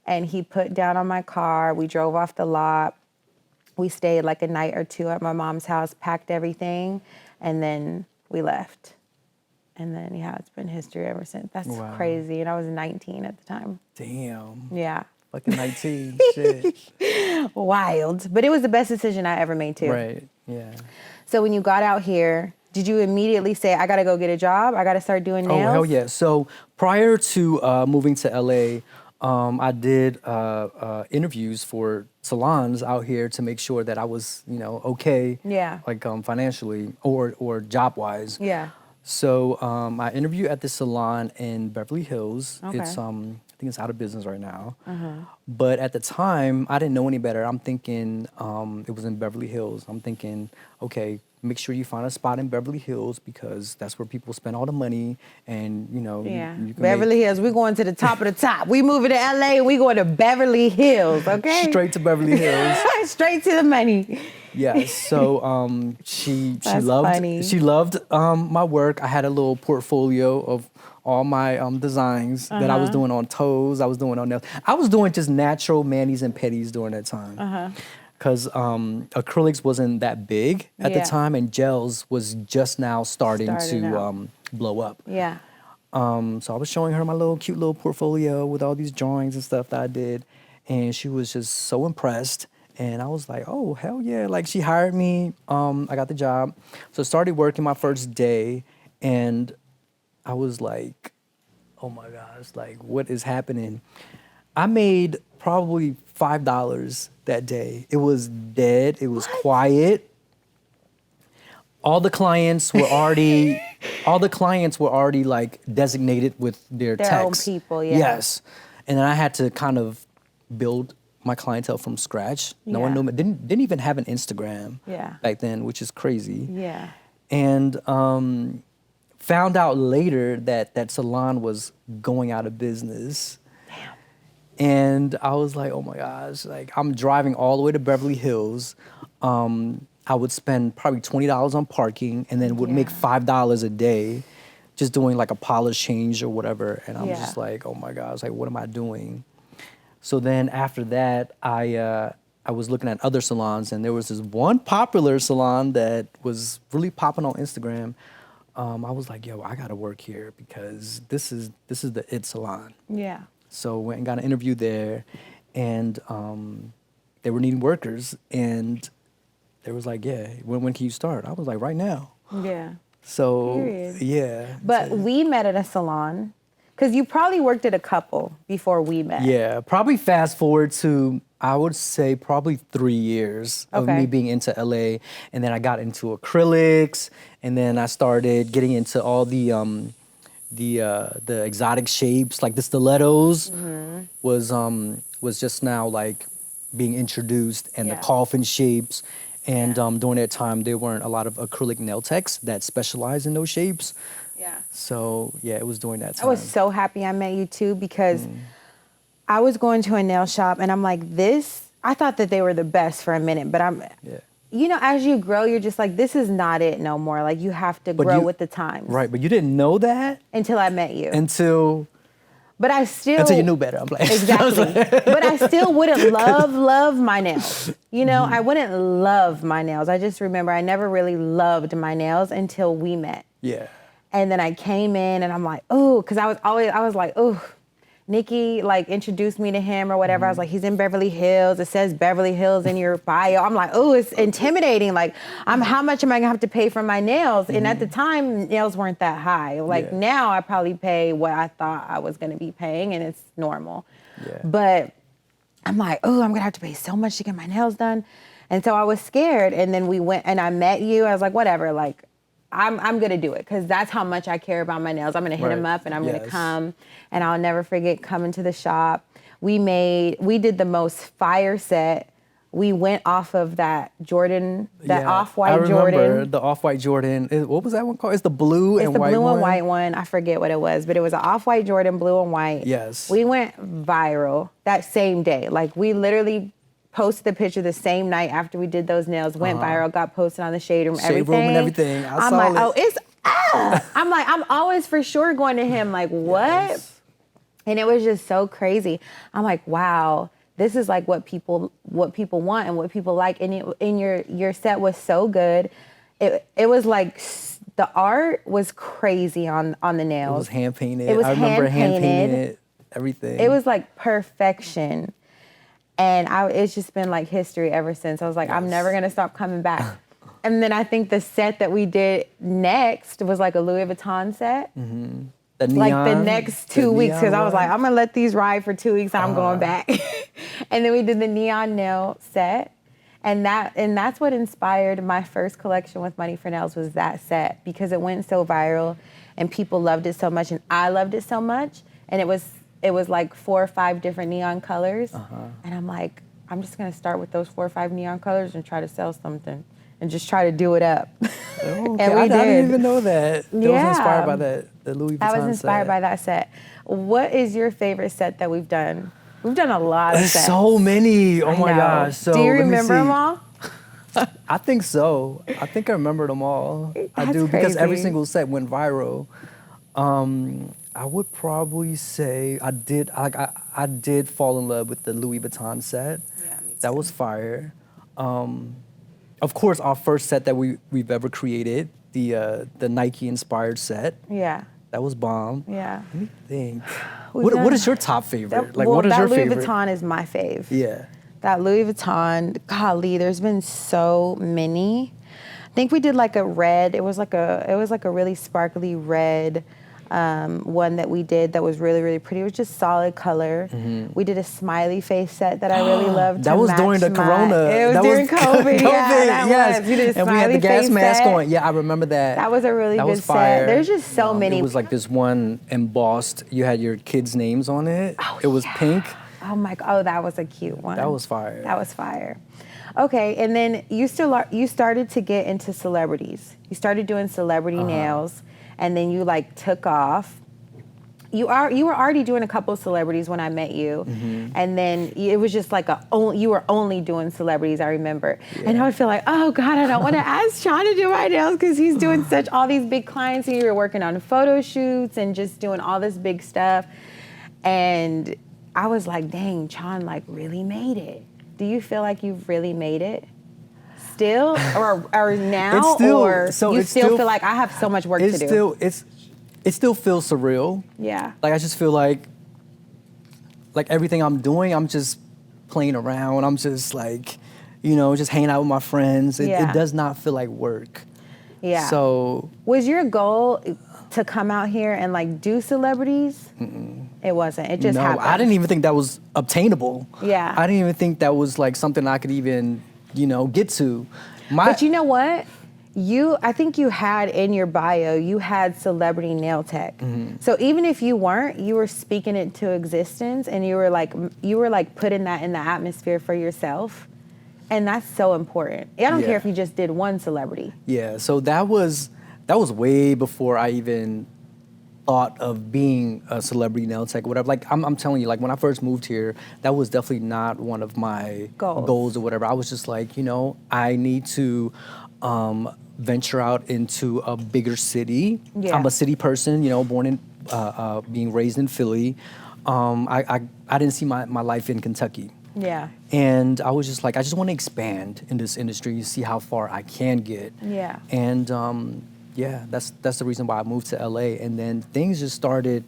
S1: And he put down on my car. We drove off the lot. We stayed like a night or two at my mom's house, packed everything, and then we left. And then, yeah, it's been history ever since. That's crazy. And I was 19 at the time.
S2: Damn.
S1: Yeah.
S2: Fucking 19. Shit.
S1: Wild. But it was the best decision I ever made, too.
S2: Right. Yeah.
S1: So when you got out here, did you immediately say, I got to go get a job? I got to start doing nails?
S2: Oh, hell yeah. So prior to moving to LA, I did interviews for salons out here to make sure that I was, okay.
S1: Yeah.
S2: Like financially or job-wise.
S1: Yeah.
S2: So I interviewed at this salon in Beverly Hills.
S1: Okay.
S2: It's I think it's out of business right now. But at the time, I didn't know any better. I'm thinking it was in Beverly Hills. I'm thinking, okay, make sure you find a spot in Beverly Hills because that's where people spend all the money, and
S1: Yeah.
S2: you can
S1: Beverly Hills, we're going to the top of the top. We moving to LA and we going to Beverly Hills, okay?
S2: straight to Beverly Hills.
S1: Straight to the money.
S2: Yeah, so she
S1: That's
S2: loved
S1: funny.
S2: she loved my work. I had a little portfolio of all my designs that I was doing on toes. I was doing on nails. I was doing just natural manis and pedis during that time. Because acrylics wasn't that big at the time, and gels was just now starting to blow up.
S1: Yeah.
S2: So I was showing her my cute little portfolio with all these drawings and stuff that I did, and she was just so impressed. And I was like, oh, hell yeah. Like, she hired me. I got the job. So I started working my first day, and I was like, oh my gosh, like, what is happening? I made probably $5 that day. It was dead. It was quiet. All the clients were already like designated with their techs.
S1: Own people, yeah.
S2: Yes. And then I had to kind of build my clientele from scratch. No one knew me. Didn't even have an Instagram back then, which is crazy.
S1: Yeah.
S2: And found out later that salon was going out of business.
S1: Damn.
S2: And I was like, oh my gosh, like I'm driving all the way to Beverly Hills. I would spend probably $20 on parking and then would make $5 a day just doing like a polish change or whatever. And I'm just like, oh my gosh, like what am I doing? So then after that, I was looking at other salons, and there was this one popular salon that was really popping on Instagram. I was like, yo, I gotta work here because this is the it salon.
S1: Yeah.
S2: So went and got an interview there, and they were needing workers, and they was like, yeah, when can you start? I was like, right now.
S1: Yeah.
S2: So
S1: Period.
S2: yeah.
S1: But we met at a salon. Because you probably worked at a couple before we met.
S2: Yeah, probably fast forward to, I would say probably 3 years of me being into LA. And then I got into acrylics, and then I started getting into all the exotic shapes, like the stilettos was just now like being introduced, and the coffin shapes. And during that time, there weren't a lot of acrylic nail techs that specialize in those shapes.
S1: Yeah.
S2: So yeah, it was during that time.
S1: I was so happy I met you too, because I was going to a nail shop and I'm like, I thought that they were the best for a minute, but as you grow, you're just like, this is not it no more. Like, you have to grow with the times.
S2: Right, but you didn't know that
S1: until I met you.
S2: Until you knew better. I'm like,
S1: exactly. But I still wouldn't love my nails. I wouldn't love my nails. I just remember I never really loved my nails until we met.
S2: Yeah.
S1: And then I came in and I'm like, oh, because I was like, oh, Nikki like introduced me to him or whatever. I was like, he's in Beverly Hills. It says Beverly Hills in your bio. I'm like, oh, it's intimidating. Like, how much am I gonna have to pay for my nails? And at the time, nails weren't that high. Like now I probably pay what I thought I was gonna be paying, and it's normal.
S2: Yeah.
S1: But I'm like, oh, I'm gonna have to pay so much to get my nails done. And so I was scared. And then we went and I met you. I was like, whatever, like, I'm gonna do it because that's how much I care about my nails. I'm gonna hit them up and I'm gonna come, and I'll never forget coming to the shop. We did the most fire set. We went off of that Jordan, that off-white Jordan.
S2: I remember the off-white Jordan. What was that one called? It's the blue and white one?
S1: It's the blue and white one. I forget what it was, but it was an off-white Jordan, blue and white.
S2: Yes.
S1: We went viral that same day. Like, we literally posted the picture the same night after we did those nails, went viral, got posted on the Shade Room, everything.
S2: Shade Room and everything.
S1: I'm like, oh, it's I'm like, I'm always for sure going to him. Like, what? Yes. And it was just so crazy. I'm like, wow, this is like what people want and what people like. And your set was so good. It was like the art was crazy on the nails.
S2: It was hand painted.
S1: It was
S2: I remember hand painting it, everything.
S1: It was like perfection. And it's just been like history ever since. I was like, I'm never gonna stop coming back. And then I think the set that we did next was like a Louis Vuitton set.
S2: Mm-hmm. The neon,
S1: like the next 2 weeks, because I was like, I'm gonna let these ride for 2 weeks. I'm going back. And then we did the neon nail set, and that's what inspired my first collection with Money for Nails was that set, because it went so viral, and people loved it so much, and I loved it so much, and it was like 4 or 5 different neon colors, and I'm like, I'm just gonna start with those 4 or 5 neon colors and try to sell something. And just try to do it up.
S2: Okay.
S1: And we
S2: I
S1: did.
S2: didn't even know that. That was inspired by the Louis Vuitton set.
S1: I was inspired by that set. What is your favorite set that we've done? We've done a lot of sets.
S2: So many. Oh my gosh. So,
S1: do you remember them all?
S2: I think so. I think I remember them all. I do,
S1: crazy.
S2: because every single set went viral. I would probably say I did fall in love with the Louis Vuitton set.
S1: Yeah, me too.
S2: That was fire. Of course, our first set that we've ever created, the Nike inspired set.
S1: Yeah.
S2: That was bomb.
S1: Yeah.
S2: Let me think. What is your top favorite?
S1: What is your favorite? That Louis Vuitton is my fave.
S2: Yeah.
S1: That Louis Vuitton, golly, there's been so many. I think we did like a red. It was like a really sparkly red one that we did that was really, really pretty. It was just solid color. Mm-hmm. We did a smiley face set that I really loved.
S2: That was during the Corona.
S1: It was during COVID. Yeah, that was. We did a
S2: and we had the gas mask on. Yeah, I remember that.
S1: That was a really good set. There's just so many.
S2: It was like this one embossed. You had your kids' names on it.
S1: Oh,
S2: it was pink.
S1: Oh my God. Oh, that was a cute one.
S2: That was fire.
S1: That was fire. Okay, and then you started to get into celebrities. You started doing celebrity nails, and then you like took off. You were already doing a couple of celebrities when I met you, and then it was just like you were only doing celebrities. I remember, and I would feel like, oh God, I don't want to ask Chaun to do my nails because he's doing all these big clients, and you were working on photo shoots and just doing all this big stuff, and I was like, dang, Chaun like really made it. Do you feel like you've really made it still, or now, or you still feel like I have so much work to do?
S2: It still feels surreal.
S1: Yeah.
S2: Like I just feel like everything I'm doing, I'm just playing around. I'm just like, just hanging out with my friends. It does not feel like work.
S1: Yeah.
S2: So
S1: was your goal to come out here and like do celebrities? Mm-mm. It wasn't. It just happened.
S2: I didn't even think that was obtainable.
S1: Yeah.
S2: I didn't even think that was like something I could even, get to.
S1: But you know what? I think you had in your bio, you had celebrity nail tech. Mm-hmm. So even if you weren't, you were speaking it to existence, and you were like putting that in the atmosphere for yourself. And that's so important. I don't care if you just did one celebrity. Yeah.
S2: So that was way before I even thought of being a celebrity nail tech or whatever. Like I'm telling you, like when I first moved here, that was definitely not one of my goals or whatever. I was just like, I need to venture out into a bigger city. Yeah. I'm a city person, born in, being raised in Philly. I didn't see my life in Kentucky.
S1: Yeah.
S2: And I was just like, I just want to expand in this industry, see how far I can get.
S1: Yeah.
S2: And that's the reason why I moved to LA. And then things just started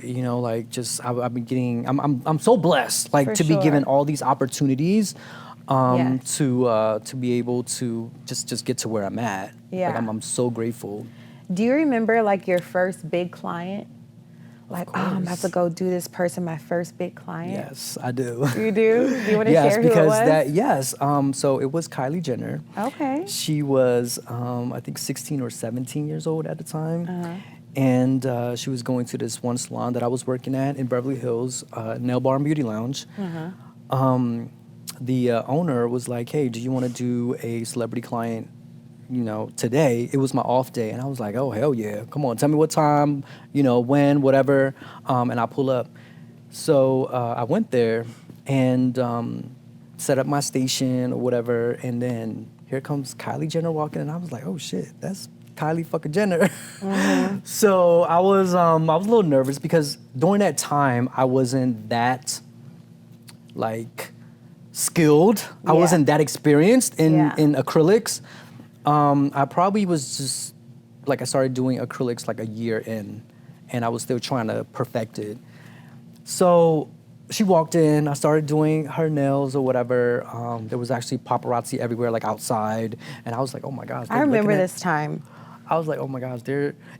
S2: you know, like just I've been getting. I'm so blessed, like
S1: For
S2: to be given
S1: sure.
S2: all these opportunities,
S1: Yes.
S2: to be able to just get to where I'm at. Like
S1: Yeah.
S2: I'm so grateful.
S1: Do you remember like your first big client?
S2: Of
S1: Like, oh, I'm about to
S2: course.
S1: go do this person, my first big client.
S2: Yes, I do.
S1: You do? Do you want to
S2: Yes,
S1: share who it
S2: because
S1: was?
S2: yes. So it was Kylie Jenner.
S1: Okay.
S2: She was, I think, 16 or 17 years old at the time.
S1: Uh-huh.
S2: And she was going to this one salon that I was working at in Beverly Hills, Nail Bar and Beauty Lounge. The owner was like, hey, do you want to do a celebrity client, you know, today? It was my off day. And I was like, oh, hell yeah. Come on, tell me what time, you know, when, whatever. And I'll pull up. So I went there and set up my station or whatever. And then here comes Kylie Jenner walking. And I was like, oh, shit, that's Kylie fucking Jenner. So I was a little nervous because during that time, I wasn't that, like, skilled. I
S1: Yeah.
S2: wasn't that experienced
S1: Yeah.
S2: in acrylics. I probably was just like I started doing acrylics like a year in, and I was still trying to perfect it. So she walked in. I started doing her nails or whatever. There was actually paparazzi everywhere, like outside, and I was like, oh my gosh.
S1: I
S2: they're
S1: remember
S2: looking at-
S1: this time.
S2: I was like, oh my gosh,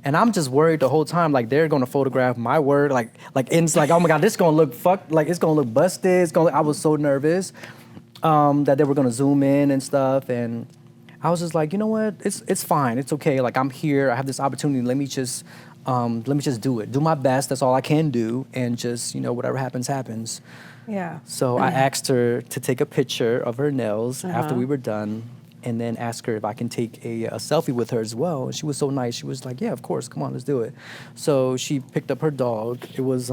S2: and I'm just worried the whole time, like they're gonna photograph my work, and it's like, oh my God, this is gonna look fucked, like it's gonna look busted. I was so nervous that they were gonna zoom in and stuff, and I was just like, you know what, it's fine, it's okay. Like I'm here, I have this opportunity. Let me just do it, do my best. That's all I can do, and just whatever happens, happens.
S1: Yeah.
S2: So I asked her to take a picture of her nails after we were done, and then ask her if I can take a selfie with her as well. And she was so nice. She was like, yeah, of course, come on, let's do it. So she picked up her dog. It was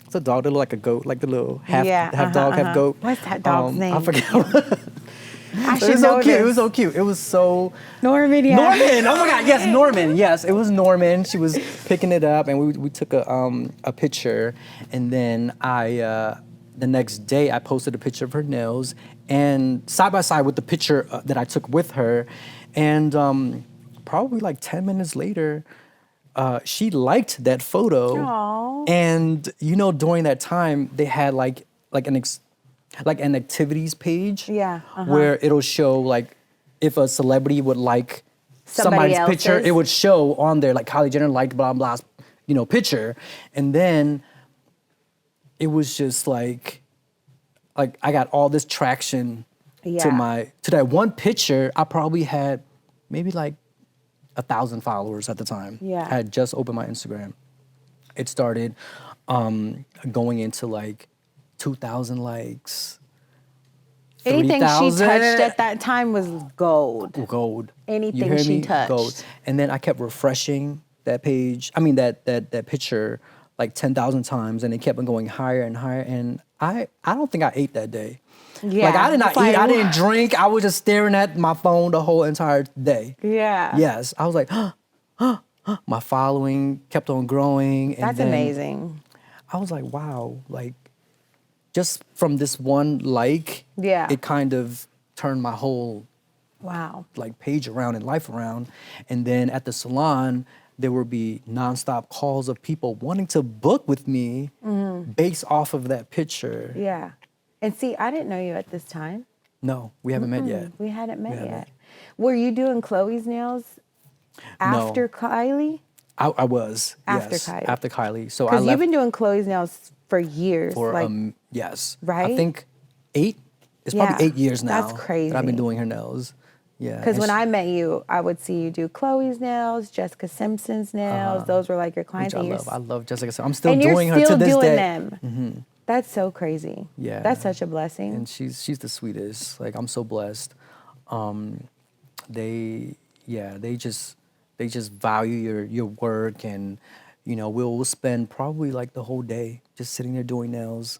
S2: it's a dog that looked like a goat, like the little half dog, half goat.
S1: What's that dog's name?
S2: I forget.
S1: I
S2: It
S1: should
S2: was
S1: know
S2: so cute.
S1: this.
S2: It was so cute. It was so
S1: Norman, yeah.
S2: Norman. Oh my God, yes, Norman. Yes, it was Norman. She was picking it up, and we took a picture, and then the next day I posted a picture of her nails, and side by side with the picture that I took with her, and probably like 10 minutes later, she liked that photo.
S1: Aw.
S2: And during that time they had like an activities page,
S1: Yeah,
S2: where it'll show like if a celebrity would like
S1: Somebody
S2: somebody's picture,
S1: else's.
S2: it would show on there like Kylie Jenner liked blah blah, picture, and then it was just like I got all this traction
S1: Yeah.
S2: to that one picture. I probably had maybe like 1,000 followers at the time.
S1: Yeah.
S2: I had just opened my Instagram. It started going into like 2,000 likes.
S1: Anything she
S2: 3,000.
S1: touched at that time was gold.
S2: Gold.
S1: Anything
S2: You hear
S1: she
S2: me?
S1: touched.
S2: Gold. And then I kept refreshing that page. I mean that picture like 10,000 times, and it kept on going higher and higher. And I don't think I ate that day.
S1: Yeah.
S2: Like I did not
S1: It's like,
S2: eat. I didn't drink. I was just staring at my phone the whole entire day.
S1: Yeah.
S2: Yes. I was like, my following kept on growing. And
S1: That's
S2: then
S1: amazing.
S2: I was like, wow, like just from this one like,
S1: Yeah.
S2: it kind of turned my whole
S1: Wow.
S2: like page around and life around. And then at the salon, there would be nonstop calls of people wanting to book with me based off of that picture.
S1: Yeah. And see, I didn't know you at this time.
S2: No, we haven't met yet.
S1: We hadn't met
S2: haven't.
S1: yet. Were you doing Chloe's nails after Kylie?
S2: I was.
S1: After
S2: yes,
S1: Kylie.
S2: After Kylie. So I
S1: Because
S2: left
S1: you've been doing Chloe's nails for years.
S2: for,
S1: like,
S2: yes.
S1: right?
S2: I think 8. It's
S1: Yeah,
S2: probably 8 years now.
S1: that's crazy.
S2: That I've been doing her nails. Yeah.
S1: because
S2: and
S1: when I met you, I would see you do Chloe's nails, Jessica Simpson's nails. Those were like your clients.
S2: which I
S1: and
S2: love. I love Jessica. So I'm still
S1: and
S2: doing
S1: you're
S2: her
S1: still
S2: to this
S1: doing
S2: day.
S1: them. That's so crazy.
S2: Yeah.
S1: That's such a blessing.
S2: And she's the sweetest. Like I'm so blessed. They just value your work, and we'll spend probably like the whole day just sitting there doing nails.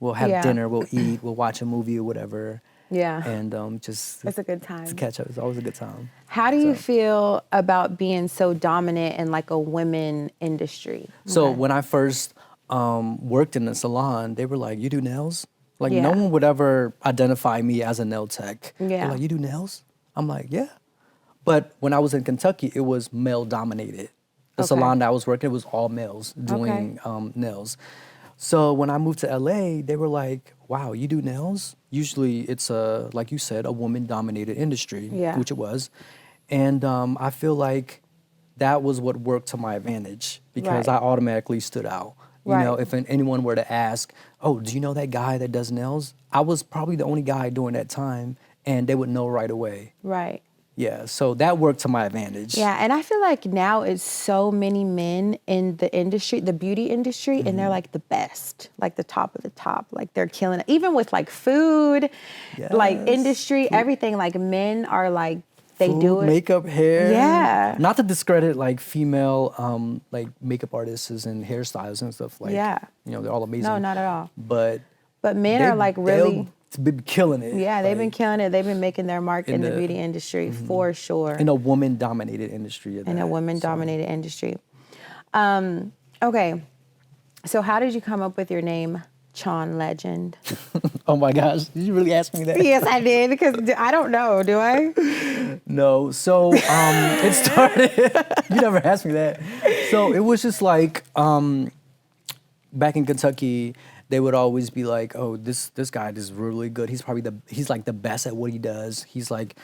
S2: We'll have
S1: Yeah.
S2: dinner, we'll eat, we'll watch a movie or whatever.
S1: Yeah.
S2: And just
S1: It's a good time.
S2: to catch up. It's always a good time.
S1: How do you
S2: So-
S1: feel about being so dominant in like a women industry?
S2: So
S1: Okay.
S2: when I first worked in the salon, they were like, "You do nails?" Like no
S1: Yeah.
S2: one would ever identify me as a nail tech.
S1: Yeah.
S2: They're like, "You do nails?" I'm like, "Yeah." But when I was in Kentucky, it was male dominated. The
S1: Okay.
S2: salon that I was working, it was all males doing nails. So when I moved to LA, they were like, wow, you do nails? Usually it's like you said, a woman-dominated industry,
S1: Yeah.
S2: which it was. And I feel like that was what worked to my advantage because
S1: Right.
S2: I automatically stood out. You know,
S1: Right.
S2: if anyone were to ask, oh, do you know that guy that does nails? I was probably the only guy during that time, and they would know right away.
S1: Right.
S2: Yeah, so that worked to my advantage.
S1: Yeah, and I feel like now it's so many men in the industry, the beauty industry, and they're like the best, like the top of the top. Like they're killing it. Even with like food, like
S2: Yes.
S1: industry, everything, like men are like, they
S2: Food,
S1: do it.
S2: makeup, hair.
S1: Yeah.
S2: Not to discredit like female like makeup artists and hairstylists and stuff like.
S1: Yeah.
S2: You know, they're all amazing.
S1: No, not at all.
S2: But
S1: Men are like really,
S2: they'll be killing it.
S1: yeah, they've been
S2: like,
S1: killing it. They've been making their mark in the
S2: the-
S1: beauty industry for sure.
S2: in a woman-dominated industry.
S1: In a women-dominated industry. Okay, so how did you come up with your name, Chaun Legend?
S2: Oh my gosh, did you really ask me that?
S1: Yes, I did, because I don't know, do I?
S2: No. So it started. You never asked me that. So it was just like back in Kentucky, they would always be like, "Oh, this guy is really good. He's like the best at what he does. He's like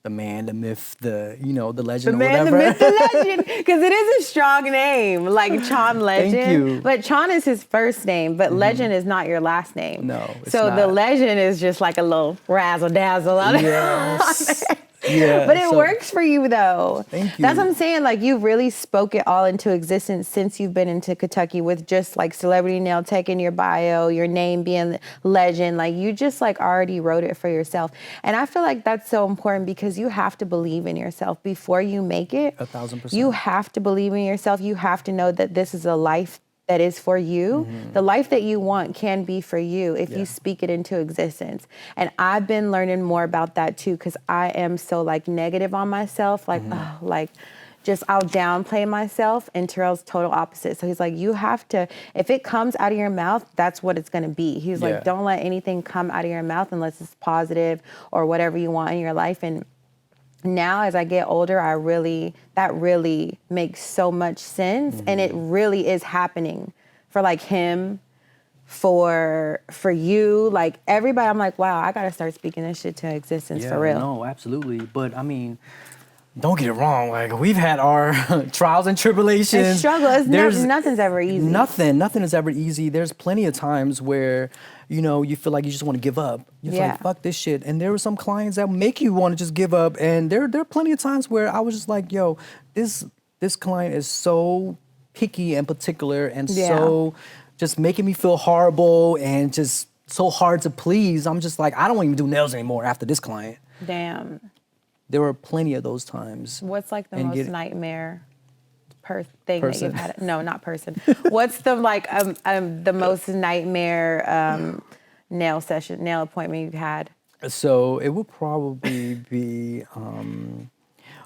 S2: the man, the myth, the legend,
S1: The
S2: or
S1: man, the
S2: whatever."
S1: myth, the legend, because it is a strong name, like Chaun Legend.
S2: Thank you.
S1: But Chaun is his first name, but Legend is not your last name.
S2: No, it's
S1: so the
S2: not.
S1: Legend is just like a little razzle dazzle on it.
S2: Yes. Yeah.
S1: But it
S2: so-
S1: works for you though.
S2: Thank
S1: That's
S2: you.
S1: what I'm saying. Like you really spoke it all into existence since you've been into Kentucky with just like celebrity nail tech in your bio, your name being Legend. Like you just like already wrote it for yourself. And I feel like that's so important because you have to believe in yourself before you make it.
S2: 1,000%.
S1: You have to believe in yourself. You have to know that this is a life that is for you. The life that you want can be for you if you speak it into existence. And I've been learning more about that too, because I am so like negative on myself, like, oh, like just I'll downplay myself, and Terrell's total opposite. So he's like, you have to, if it comes out of your mouth, that's what it's gonna be. He's
S2: Yeah.
S1: like, don't let anything come out of your mouth unless it's positive or whatever you want in your life. And now as I get older, that really makes so much sense. And it really is happening for like him, for you, like everybody. I'm like, wow, I gotta start speaking this shit to existence for real.
S2: No, absolutely. But I mean, don't get it wrong. Like we've had our trials and tribulations.
S1: It's struggle. Nothing's ever easy.
S2: Nothing is ever easy. There's plenty of times where, you feel like you just want to give up. You're
S1: Yeah.
S2: like, fuck this shit. And there were some clients that make you want to just give up. And there are plenty of times where I was just like, yo, this client is so picky and particular and so just making me feel horrible and just so hard to please. I'm just like, I don't even do nails anymore after this client.
S1: Damn.
S2: There were plenty of those times.
S1: What's like the
S2: And
S1: most
S2: get-
S1: nightmare thing that
S2: Person.
S1: you've had? No, not person. What's the like the most nightmare nail appointment you've had?
S2: So it would probably be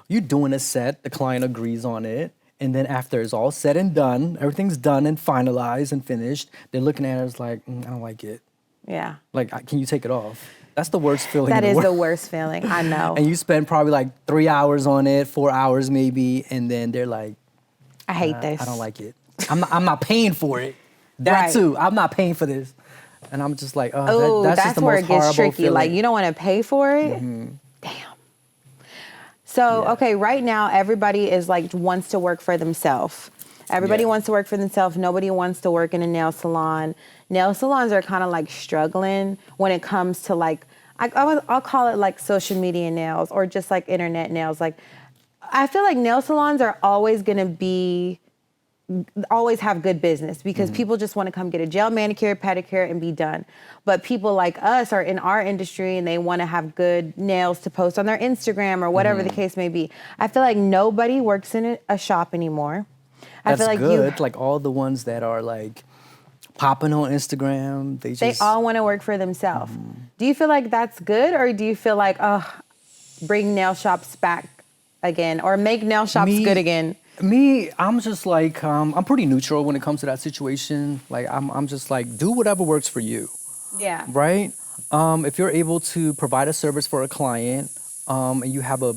S2: you doing a set, the client agrees on it, and then after it's all said and done, everything's done and finalized and finished, they're looking at it as like, I don't like it.
S1: Yeah.
S2: Like, can you take it off? That's the worst feeling.
S1: That
S2: in
S1: is
S2: the
S1: the
S2: world.
S1: worst feeling. I know.
S2: And you spend probably like 3 hours on it, 4 hours maybe, and then they're like,
S1: I hate this.
S2: I don't like it. I'm not paying for it. That
S1: Right.
S2: too. I'm not paying for this. And I'm just like,
S1: Oh,
S2: that's just the
S1: where
S2: most
S1: it gets
S2: horrible
S1: tricky.
S2: feeling.
S1: Like you don't want to pay for it. Damn. So
S2: Yeah.
S1: okay, right now everybody is like wants to work for themselves. Everybody
S2: Yeah.
S1: wants to work for themselves. Nobody wants to work in a nail salon. Nail salons are kind of like struggling when it comes to like I'll call it like social media nails or just like internet nails. Like I feel like nail salons are always have good business because people just want to come get a gel manicure, pedicure, and be done. But people like us are in our industry and they want to have good nails to post on their Instagram or whatever the case may be. I feel like nobody works in a shop anymore. I
S2: That's
S1: feel like
S2: good. Like all the ones that are like popping on Instagram,
S1: they all want to work for themselves. Do you feel like that's good, or do you feel like, bring nail shops back again, or make nail shops good again?
S2: Me, I'm just like, I'm pretty neutral when it comes to that situation. Like, I'm just like, do whatever works for you,
S1: Yeah.
S2: right? If you're able to provide a service for a client, and you have a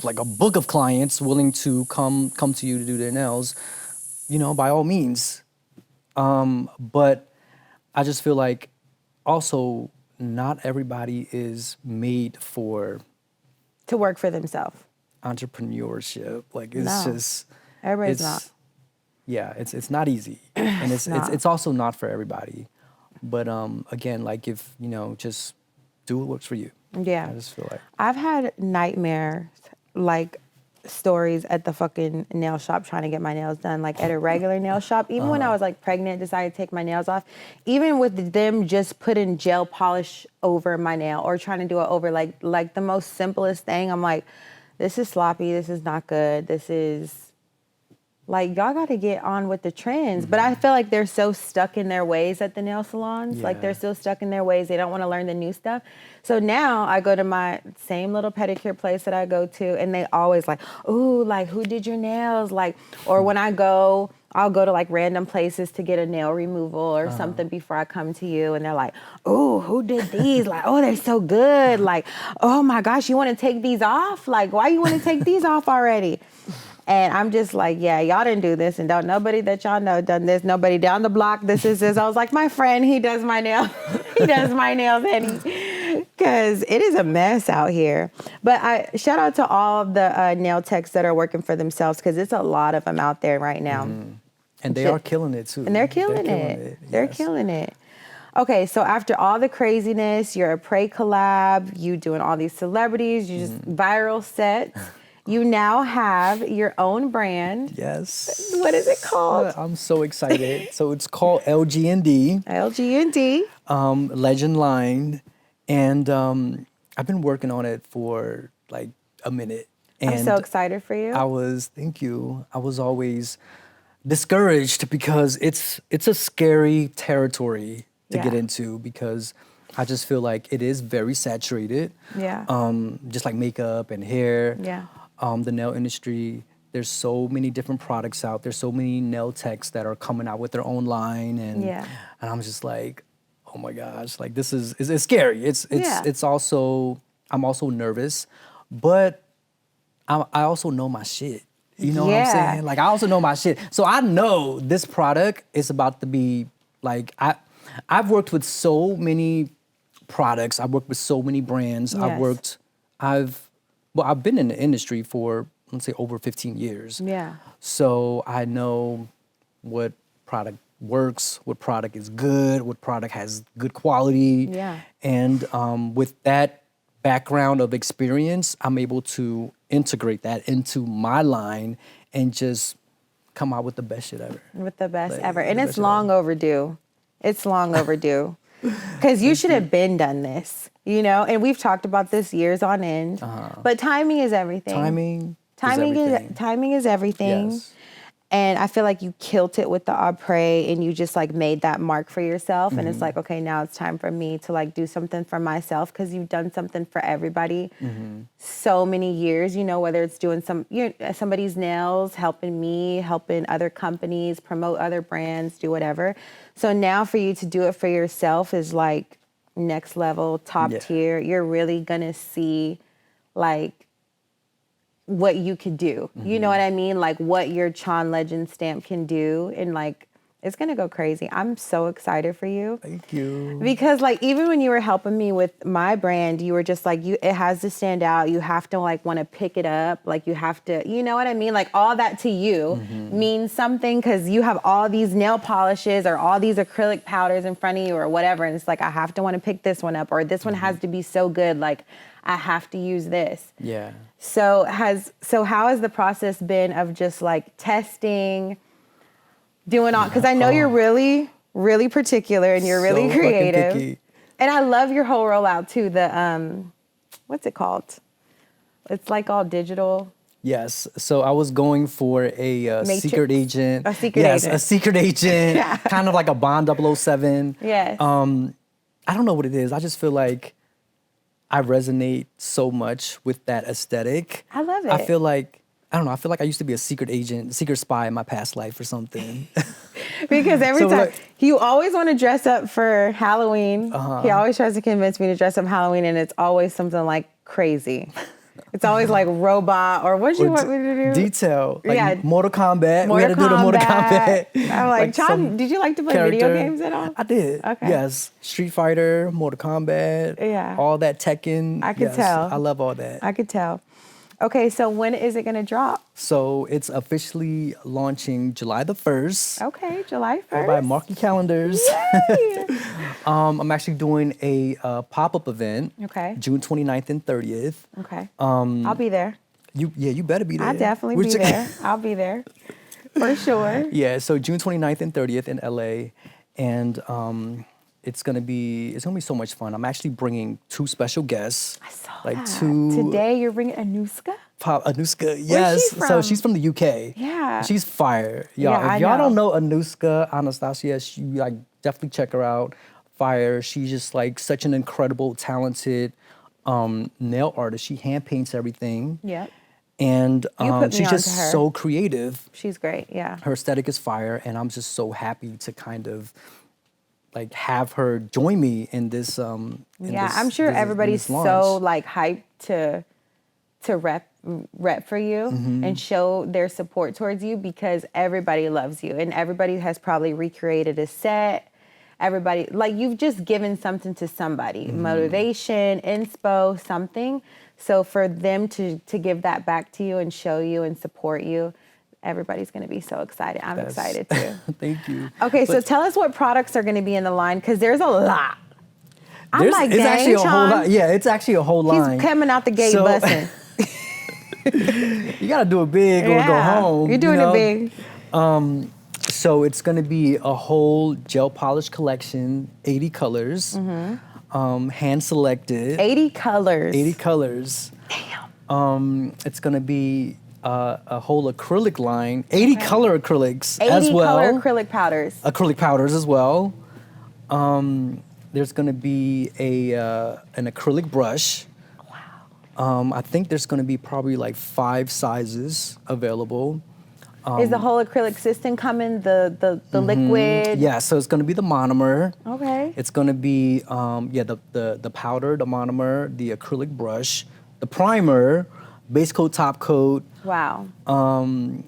S2: like a book of clients willing to come to you to do their nails, by all means. But I just feel like also not everybody is made for
S1: To work for themselves.
S2: entrepreneurship. Like it's
S1: No.
S2: just
S1: Everybody's
S2: it's
S1: not.
S2: yeah, it's not easy, and it's also not for everybody. But again, like if just do what works for you.
S1: Yeah.
S2: I just feel like
S1: I've had nightmares, like stories at the fucking nail shop trying to get my nails done, like at a regular nail shop. Even when I was like pregnant, decided to take my nails off. Even with them just putting gel polish over my nail or trying to do it over like the most simplest thing. I'm like, this is sloppy. This is not good. This is like, y'all got to get on with the trends. But I feel like they're so stuck in their ways at the nail salons. Like, they're still stuck in their ways. They don't want to learn the new stuff. So now I go to my same little pedicure place that I go to, and they always like, ooh, like, who did your nails? Like, or when I'll go to like random places to get a nail removal or something before I come to you. And they're like, ooh, who did these? Like, oh, they're so good. Like, oh my gosh, you want to take these off? Like, why you want to take these off already? And I'm just like, yeah, y'all didn't do this, and don't nobody that y'all know done this. Nobody down the block. This is this. I was like, my friend, he does my nails. He does my nails, because it is a mess out here. But I shout out to all of the nail techs that are working for themselves, because it's a lot of them out there right now.
S2: and they are killing it too.
S1: And they're killing it. They're killing it. Okay, so after all the craziness, you're a Prey collab, you doing all these celebrities, you just viral sets. You now have your own brand.
S2: Yes.
S1: What is it called?
S2: I'm so excited. So it's called LG&D.
S1: LG&D.
S2: Legend line. And I've been working on it for like a minute. And
S1: I'm so excited for you.
S2: thank you. I was always discouraged because it's a scary territory to get into, because I just feel like it is very saturated.
S1: Yeah.
S2: Just like makeup and hair.
S1: Yeah.
S2: The nail industry, there's so many different products out. There's so many nail techs that are coming out with their own line, and I'm just like, oh my gosh, like this is it's scary. It's also, I'm also nervous, but I also know my shit. You know what I'm saying? Like, I also know my shit. So I know this product is about to be like, I've worked with so many products. I've worked with so many brands.
S1: Yes.
S2: I've been in the industry for, let's say, over 15 years.
S1: Yeah.
S2: So I know what product works, what product is good, what product has good quality.
S1: Yeah.
S2: And with that background of experience, I'm able to integrate that into my line and just come out with the best shit ever.
S1: With the best ever. And it's long overdue. It's long overdue. Because you should have been done this, and we've talked about this years on end. But timing is everything. Timing is everything.
S2: Yes.
S1: And I feel like you killed it with the après, and you just like made that mark for yourself. And it's like, okay, now it's time for me to like do something for myself, because you've done something for everybody so many years, whether it's doing somebody's nails, helping me, helping other companies, promote other brands, do whatever. So now for you to do it for yourself is like next level, top tier. You're really gonna see like what you could do. You know what I mean? Like what your Chaun Legend stamp can do. And like, it's going to go crazy. I'm so excited for you.
S2: Thank you.
S1: Because like, even when you were helping me with my brand, you were just like, it has to stand out. You have to like want to pick it up. Like you have to, you know what I mean? Like all that to you means something, because you have all these nail polishes or all these acrylic powders in front of you or whatever. And it's like, I have to want to pick this one up, or this one has to be so good. Like I have to use this.
S2: Yeah.
S1: So how has the process been of just like testing, doing all, because I know you're really, really particular and you're really
S2: So
S1: creative.
S2: fucking picky.
S1: And I love your whole rollout too. The, what's it called? It's like all digital.
S2: Yes. So I was going for a secret agent.
S1: A secret agent.
S2: Yes, a secret agent.
S1: Yeah.
S2: Kind of like a Bond 007.
S1: Yes.
S2: I don't know what it is. I just feel like I resonate so much with that aesthetic.
S1: I love it.
S2: I feel like I used to be a secret agent, secret spy in my past life or something.
S1: Because every
S2: So,
S1: time,
S2: like-
S1: you always want to dress up for Halloween. He always tries to convince me to dress up Halloween, and it's always something like crazy. It's always like robot or what you want me to do?
S2: Detail. Like
S1: Yeah.
S2: Mortal Kombat. We
S1: Mortal
S2: had to do the Mortal
S1: Kombat.
S2: Kombat.
S1: I'm like, Chaun,
S2: some
S1: did you like to play video
S2: character.
S1: games at all?
S2: I did.
S1: Okay.
S2: Yes. Street Fighter, Mortal Kombat.
S1: Yeah.
S2: All that Tekken.
S1: I could
S2: yes,
S1: tell.
S2: I love all that.
S1: I could tell. Okay, so when is it gonna drop?
S2: So it's officially launching July the 1st.
S1: Okay, July 1st.
S2: Everybody mark your calendars.
S1: Yay!
S2: I'm actually doing a pop-up event.
S1: Okay.
S2: June 29th and 30th.
S1: Okay. I'll be there.
S2: You better be there.
S1: I'll definitely be there. I'll be there. For sure.
S2: Yeah, so June 29th and 30th in LA. And it's gonna be so much fun. I'm actually bringing 2 special guests.
S1: I saw
S2: like
S1: that.
S2: 2
S1: Today you're bringing Anuska?
S2: Anuska, yes.
S1: she from?
S2: So she's from the UK.
S1: Yeah.
S2: She's fire. Y'all,
S1: Yeah, I
S2: if y'all
S1: know.
S2: don't know Anuska Anastasia, she like definitely check her out. Fire. She's just like such an incredible, talented nail artist. She hand paints everything.
S1: Yep.
S2: And
S1: You put me
S2: she's
S1: onto
S2: just
S1: her.
S2: so creative.
S1: She's great, yeah.
S2: Her aesthetic is fire, and I'm just so happy to kind of like have her join me in this.
S1: Yeah, I'm sure everybody's so like hyped to rep for you and show their support towards you because everybody loves you and everybody has probably recreated a set. Everybody, like you've just given something to somebody, motivation, inspo, something. So for them to give that back to you and show you and support you, everybody's going to be so excited. I'm excited too.
S2: Thank you.
S1: Okay, so tell us what products are going to be in the line because there's a lot. I'm like,
S2: it's actually a whole
S1: Chaun,
S2: lot. Yeah, it's actually a whole line.
S1: he's coming out the gate
S2: So-
S1: busting.
S2: You gotta do it big or go home.
S1: You're doing
S2: you know?
S1: it big.
S2: So it's gonna be a whole gel polish collection, 80 colors, hand selected.
S1: 80 colors.
S2: 80 colors.
S1: Damn.
S2: It's gonna be a whole acrylic line, 80 color acrylics
S1: 80
S2: as well.
S1: color acrylic powders.
S2: Acrylic powders as well. There's gonna be an acrylic brush.
S1: Wow.
S2: I think there's gonna be probably like 5 sizes available.
S1: Is the whole acrylic system coming? The liquid?
S2: Yeah, so it's gonna be the monomer.
S1: Okay.
S2: It's gonna be the powder, the monomer, the acrylic brush, the primer, base coat, top coat.
S1: Wow.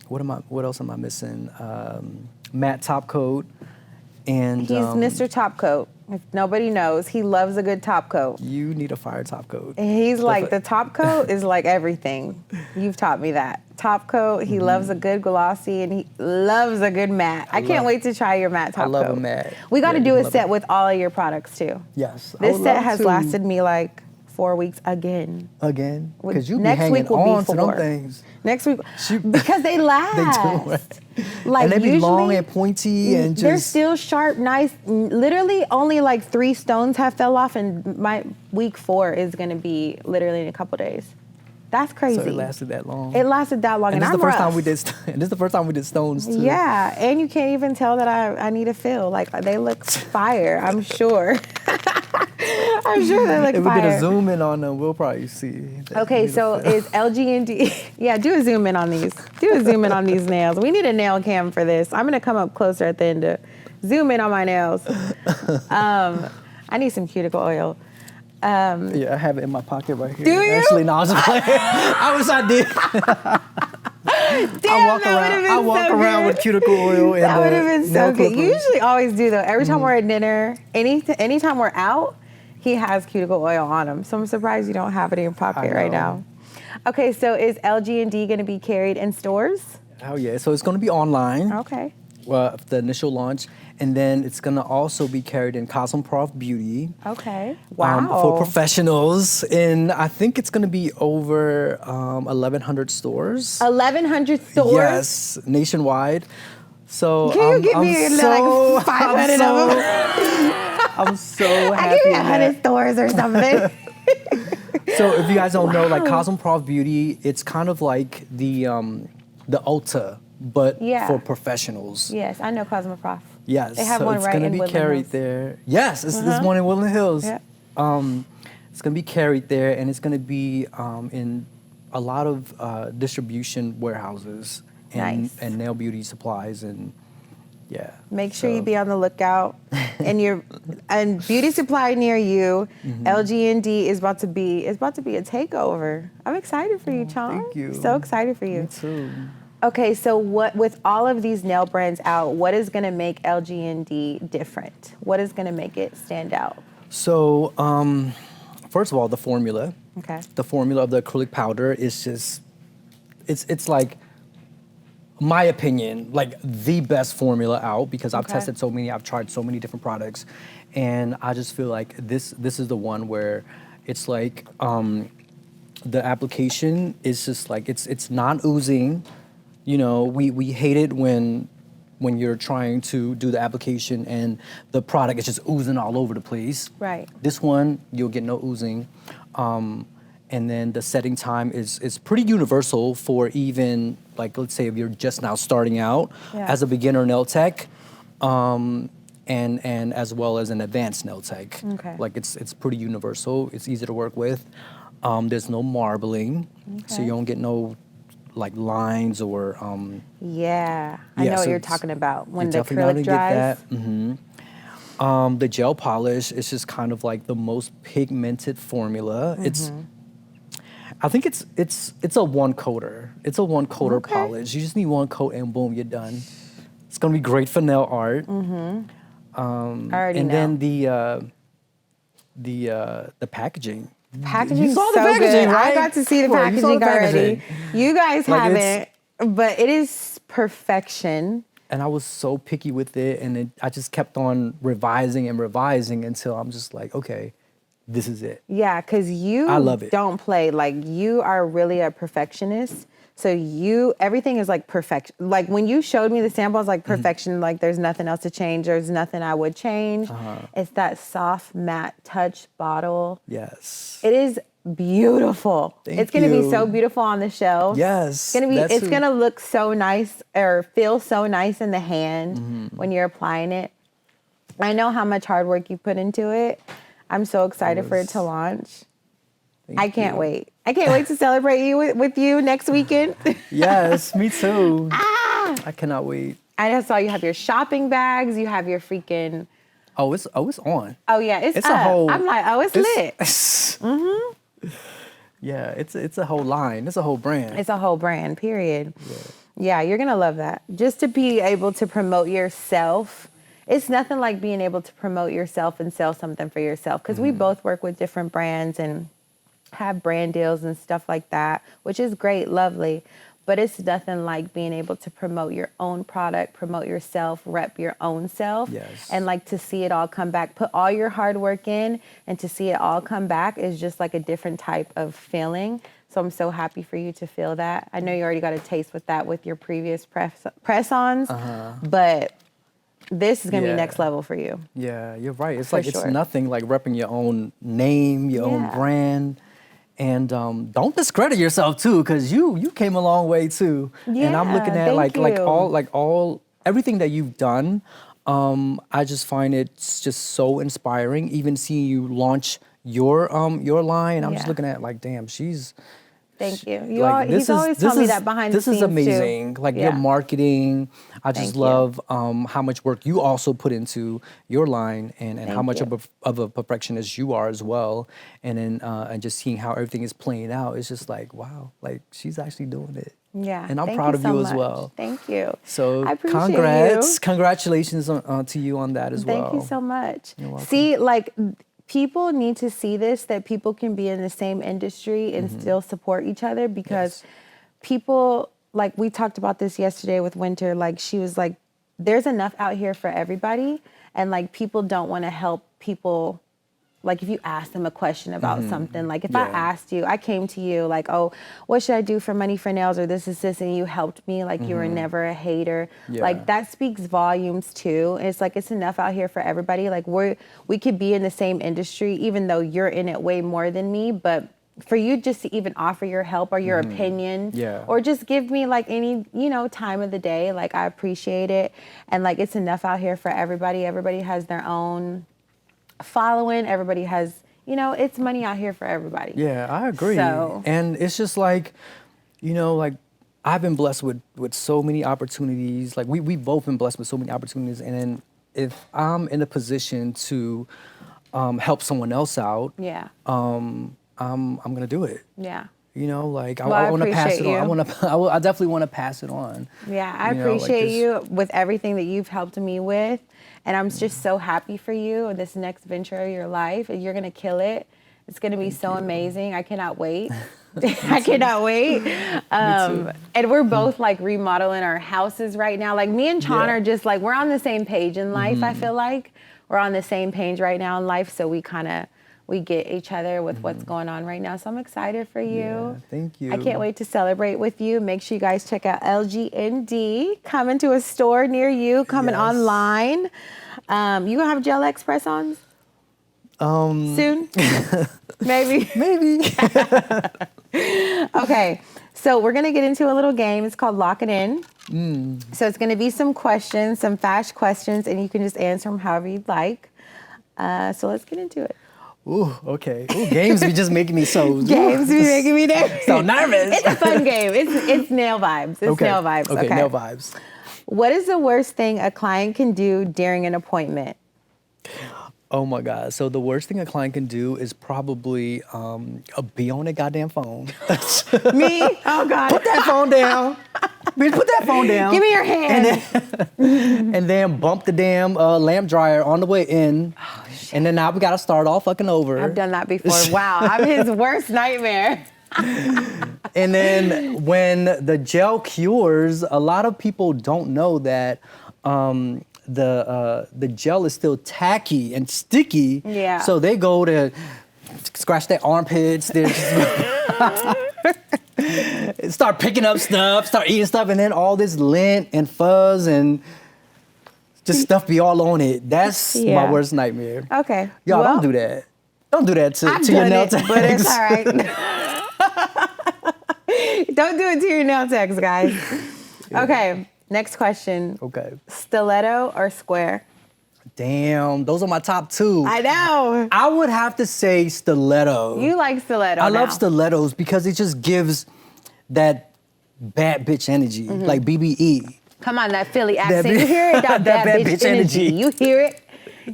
S2: What else am I missing? Matte top coat. And
S1: He's Mr. Top Coat. If nobody knows, he loves a good top coat.
S2: you need a fire top coat.
S1: And he's like, the top coat is like everything. You've taught me that. Top coat, he loves a good glossy and he loves a good matte. I can't wait to try your matte top coat.
S2: I love a matte.
S1: We got to
S2: Yeah,
S1: do
S2: you
S1: a
S2: love
S1: set
S2: it.
S1: with all of your products too.
S2: Yes. I
S1: This
S2: would
S1: set
S2: love
S1: has
S2: to.
S1: lasted me like 4 weeks again.
S2: Again? Because you be
S1: Next
S2: hanging
S1: week will be
S2: on to them
S1: 4.
S2: things.
S1: Next week, because they last.
S2: They do, right?
S1: Like
S2: And they be
S1: usually,
S2: long and pointy and just...
S1: they're still sharp, nice. Literally, only like 3 stones have fell off, and my week 4 is gonna be literally in a couple days. That's crazy.
S2: So it lasted that long.
S1: It lasted that long,
S2: and
S1: and
S2: this is
S1: I'm
S2: the first
S1: rough.
S2: time we did. And this is the first time we did stones too.
S1: Yeah, and you can't even tell that I need a fill. Like they look fire. I'm sure. I'm sure they look
S2: If we
S1: fire.
S2: did a zoom in on them, we'll probably see. that
S1: Okay,
S2: we did a
S1: so
S2: fill.
S1: is LG&D? Yeah, do a zoom in on these. Do a zoom in on these nails. We need a nail cam for this. I'm gonna come up closer at the end to zoom in on my nails. I need some cuticle oil.
S2: Yeah, I have it in my pocket right here.
S1: Do you?
S2: Actually, no, I was just playing. I wish I did.
S1: Damn,
S2: I walk around with cuticle oil and
S1: That would have been so
S2: nail
S1: good. You
S2: clippers.
S1: usually always do though. Every time we're at dinner, anytime we're out, he has cuticle oil on him. So I'm surprised you don't have it in your pocket right
S2: know.
S1: now. Okay, so is LG&D going to be carried in stores?
S2: Oh yeah, so it's going to be online.
S1: Okay.
S2: The initial launch, and then it's going to also be carried in Cosmoprof Beauty.
S1: Okay. Wow.
S2: For professionals, and I think it's going to be over 1,100 stores.
S1: 1,100 stores?
S2: Yes, nationwide. So
S1: Can you give me like 500 of them?
S2: I'm so
S1: I
S2: happy.
S1: give you
S2: in
S1: 100
S2: that.
S1: stores or something.
S2: So if you guys don't know, like Cosmoprof Beauty, it's kind of like the Ulta, but
S1: Yeah.
S2: for professionals.
S1: Yes, I know Cosmoprof.
S2: Yes,
S1: They have
S2: so
S1: one
S2: it's
S1: right
S2: gonna
S1: in
S2: be
S1: Woodland
S2: carried
S1: Hills.
S2: there. Yes, there's one in Woodland Hills.
S1: Yeah.
S2: It's gonna be carried there, and it's gonna be in a lot of distribution warehouses and
S1: Nice.
S2: and nail beauty supplies and Yeah.
S1: Make sure you be on the lookout. And beauty supply near you, LG&D is about to be a takeover. I'm excited for you, Chaun.
S2: Thank you.
S1: So excited for you.
S2: Me too.
S1: Okay, so what with all of these nail brands out, what is going to make LG&D different? What is going to make it stand out?
S2: So, first of all, the formula.
S1: Okay.
S2: The formula of the acrylic powder is just, it's like, my opinion, like the best formula out because I've tested so many, I've tried so many different products, and I just feel like this is the one where it's like the application is just like it's non-oozing. You know, we hate it when you're trying to do the application and the product is just oozing all over the place.
S1: Right.
S2: This one, you'll get no oozing. And then the setting time is pretty universal for even, like, let's say if you're just now starting out as a beginner nail tech, and as well as an advanced nail tech.
S1: Okay.
S2: Like it's pretty universal. It's easy to work with. There's no marbling, so you don't get no like lines or.
S1: Yeah, I know what
S2: so
S1: you're talking about when
S2: you
S1: the
S2: definitely not
S1: acrylic
S2: gonna
S1: dries.
S2: get that. The gel polish is just kind of like the most pigmented formula. I think it's a one coater. It's a one coater polish. You just need one coat and boom, you're done. It's gonna be great for nail art.
S1: I already know.
S2: Then the packaging.
S1: Packaging
S2: You
S1: is
S2: saw
S1: so
S2: the packaging,
S1: good.
S2: right?
S1: I got to see the
S2: Bro, you saw
S1: packaging
S2: the
S1: already.
S2: packaging.
S1: You guys
S2: Like,
S1: haven't, but it is perfection.
S2: And I was so picky with it, and I just kept on revising and revising until I'm just like, okay, this is it.
S1: Yeah, because
S2: I love it.
S1: don't play. Like, you are really a perfectionist. So everything is like perfection. Like, when you showed me the sample, I was like, perfection. Like, there's nothing else to change. There's nothing I would change. It's that soft, matte touch bottle.
S2: Yes.
S1: It is beautiful. It's going to be so beautiful on the shelf.
S2: Yes.
S1: It's going to look so nice or feel so nice in the hand when you're applying it. I know how much hard work you put into it. I'm so excited for it to launch. I can't wait. I can't wait to celebrate you with you next weekend.
S2: Yes, me too. I cannot wait.
S1: I just saw you have your shopping bags. You have your freaking.
S2: Oh, it's on.
S1: Oh yeah, it's
S2: a
S1: up.
S2: whole.
S1: I'm like, oh, it's lit.
S2: Yeah, it's a whole line. It's a whole brand.
S1: It's a whole brand. Period. Yeah, you're gonna love that. Just to be able to promote yourself. It's nothing like being able to promote yourself and sell something for yourself, because we both work with different brands and have brand deals and stuff like that, which is great, lovely. But it's nothing like being able to promote your own product, promote yourself, rep your own self.
S2: Yes.
S1: And like to see it all come back, put all your hard work in, and to see it all come back is just like a different type of feeling. So I'm so happy for you to feel that. I know you already got a taste with that with your previous press-ons, but this is going to be next level for you.
S2: Yeah, you're right. It's
S1: For
S2: like
S1: sure.
S2: it's nothing like repping your own name, your own brand. And don't discredit yourself too, because you came a long way too. And I'm looking at
S1: thank
S2: everything that you've done. I just find it's just so inspiring. Even seeing you launch your line, I'm just looking at like, damn, she's.
S1: Thank you.
S2: He's
S1: always told me that behind the scenes
S2: This is amazing.
S1: too.
S2: Like your marketing, I just
S1: Thank you.
S2: love how much work you also put into your line, and how much
S1: you.
S2: of a perfectionist you are as well. And then and just seeing how everything is playing out, it's just like, wow, like she's actually doing it.
S1: Yeah.
S2: And I'm
S1: thank
S2: proud
S1: you
S2: of
S1: so
S2: you
S1: much.
S2: as well.
S1: Thank you.
S2: So
S1: I appreciate you.
S2: Congratulations to you on that as well.
S1: Thank you so much.
S2: You're welcome.
S1: See, like, people need to see this, that people can be in the same industry and still support each other, because people, like, we talked about this yesterday with Winter, like, she was like, there's enough out here for everybody, and like, people don't want to help people. Like, if you ask them a question about something, like if I asked you, I came to you like, oh, what should I do for money for nails, or this, and you helped me, like you were never a hater. Like, that speaks volumes too. And it's like, it's enough out here for everybody. Like, we could be in the same industry, even though you're in it way more than me, but for you just to even offer your help or your opinion, or just give me like any, time of the day, like, I appreciate it. And like, it's enough out here for everybody. Everybody has their own following, everybody has, it's money out here for everybody.
S2: Yeah, I agree.
S1: So,
S2: and it's just like, like I've been blessed with so many opportunities. Like we've both been blessed with so many opportunities. And then if I'm in a position to help someone else out,
S1: Yeah.
S2: I'm gonna do it.
S1: Yeah.
S2: You know, like
S1: Well,
S2: I want to pass
S1: appreciate
S2: it on.
S1: you.
S2: I definitely want to pass it on.
S1: Yeah, I
S2: You know, like
S1: appreciate
S2: this-
S1: you with everything that you've helped me with. And I'm just so happy for you, this next venture of your life. You're going to kill it. It's going to be so amazing. I cannot wait. I cannot wait. And we're both like remodeling our houses right now. Like me and Chaun are just like, we're on the same page in life, I feel like. We're on the same page right now in life. So we get each other with what's going on right now. So I'm excited for you.
S2: Yeah, thank you.
S1: I can't wait to celebrate with you. Make sure you guys check out LGND. Coming to a store near you, coming online. You gonna have gel X press-ons? Soon? Maybe.
S2: Maybe.
S1: Okay, so we're gonna get into a little game. It's called Lock It In. So it's gonna be some questions, some fast questions, and you can just answer them however you'd like. So let's get into it.
S2: Ooh, okay. Ooh, games be just making me so.
S1: Games be making me nervous.
S2: So nervous.
S1: It's a fun game. It's nail vibes. It's nail vibes.
S2: Okay, nail vibes.
S1: What is the worst thing a client can do during an appointment?
S2: Oh my God. So the worst thing a client can do is probably be on their goddamn phone.
S1: Me? Oh God.
S2: Put that phone down. Bitch, put that phone down.
S1: Give me your hand.
S2: And then bump the damn lamp dryer on the way in.
S1: Oh, shit.
S2: And then now we gotta start all fucking over.
S1: I've done that before. Wow. I'm his worst nightmare.
S2: And then when the gel cures, a lot of people don't know that the gel is still tacky and sticky.
S1: Yeah.
S2: So they go to scratch their armpits. They start picking up stuff, start eating stuff, and then all this lint and fuzz and just stuff be all on it. That's my worst nightmare.
S1: Okay.
S2: Y'all
S1: well,
S2: don't do that. Don't do that
S1: I've
S2: to your
S1: done
S2: nail
S1: it,
S2: techs.
S1: but it's all right. Don't do it to your nail techs, guys. Okay. Next question.
S2: Okay.
S1: Stiletto or square?
S2: Damn, those are my top two.
S1: I know.
S2: I would have to say stiletto.
S1: You like stiletto
S2: I
S1: now.
S2: love stilettos because it just gives that bad bitch energy, like BBE.
S1: Come on, that Philly accent.
S2: bit-
S1: You hear it? That
S2: that
S1: bad bitch energy. You hear it?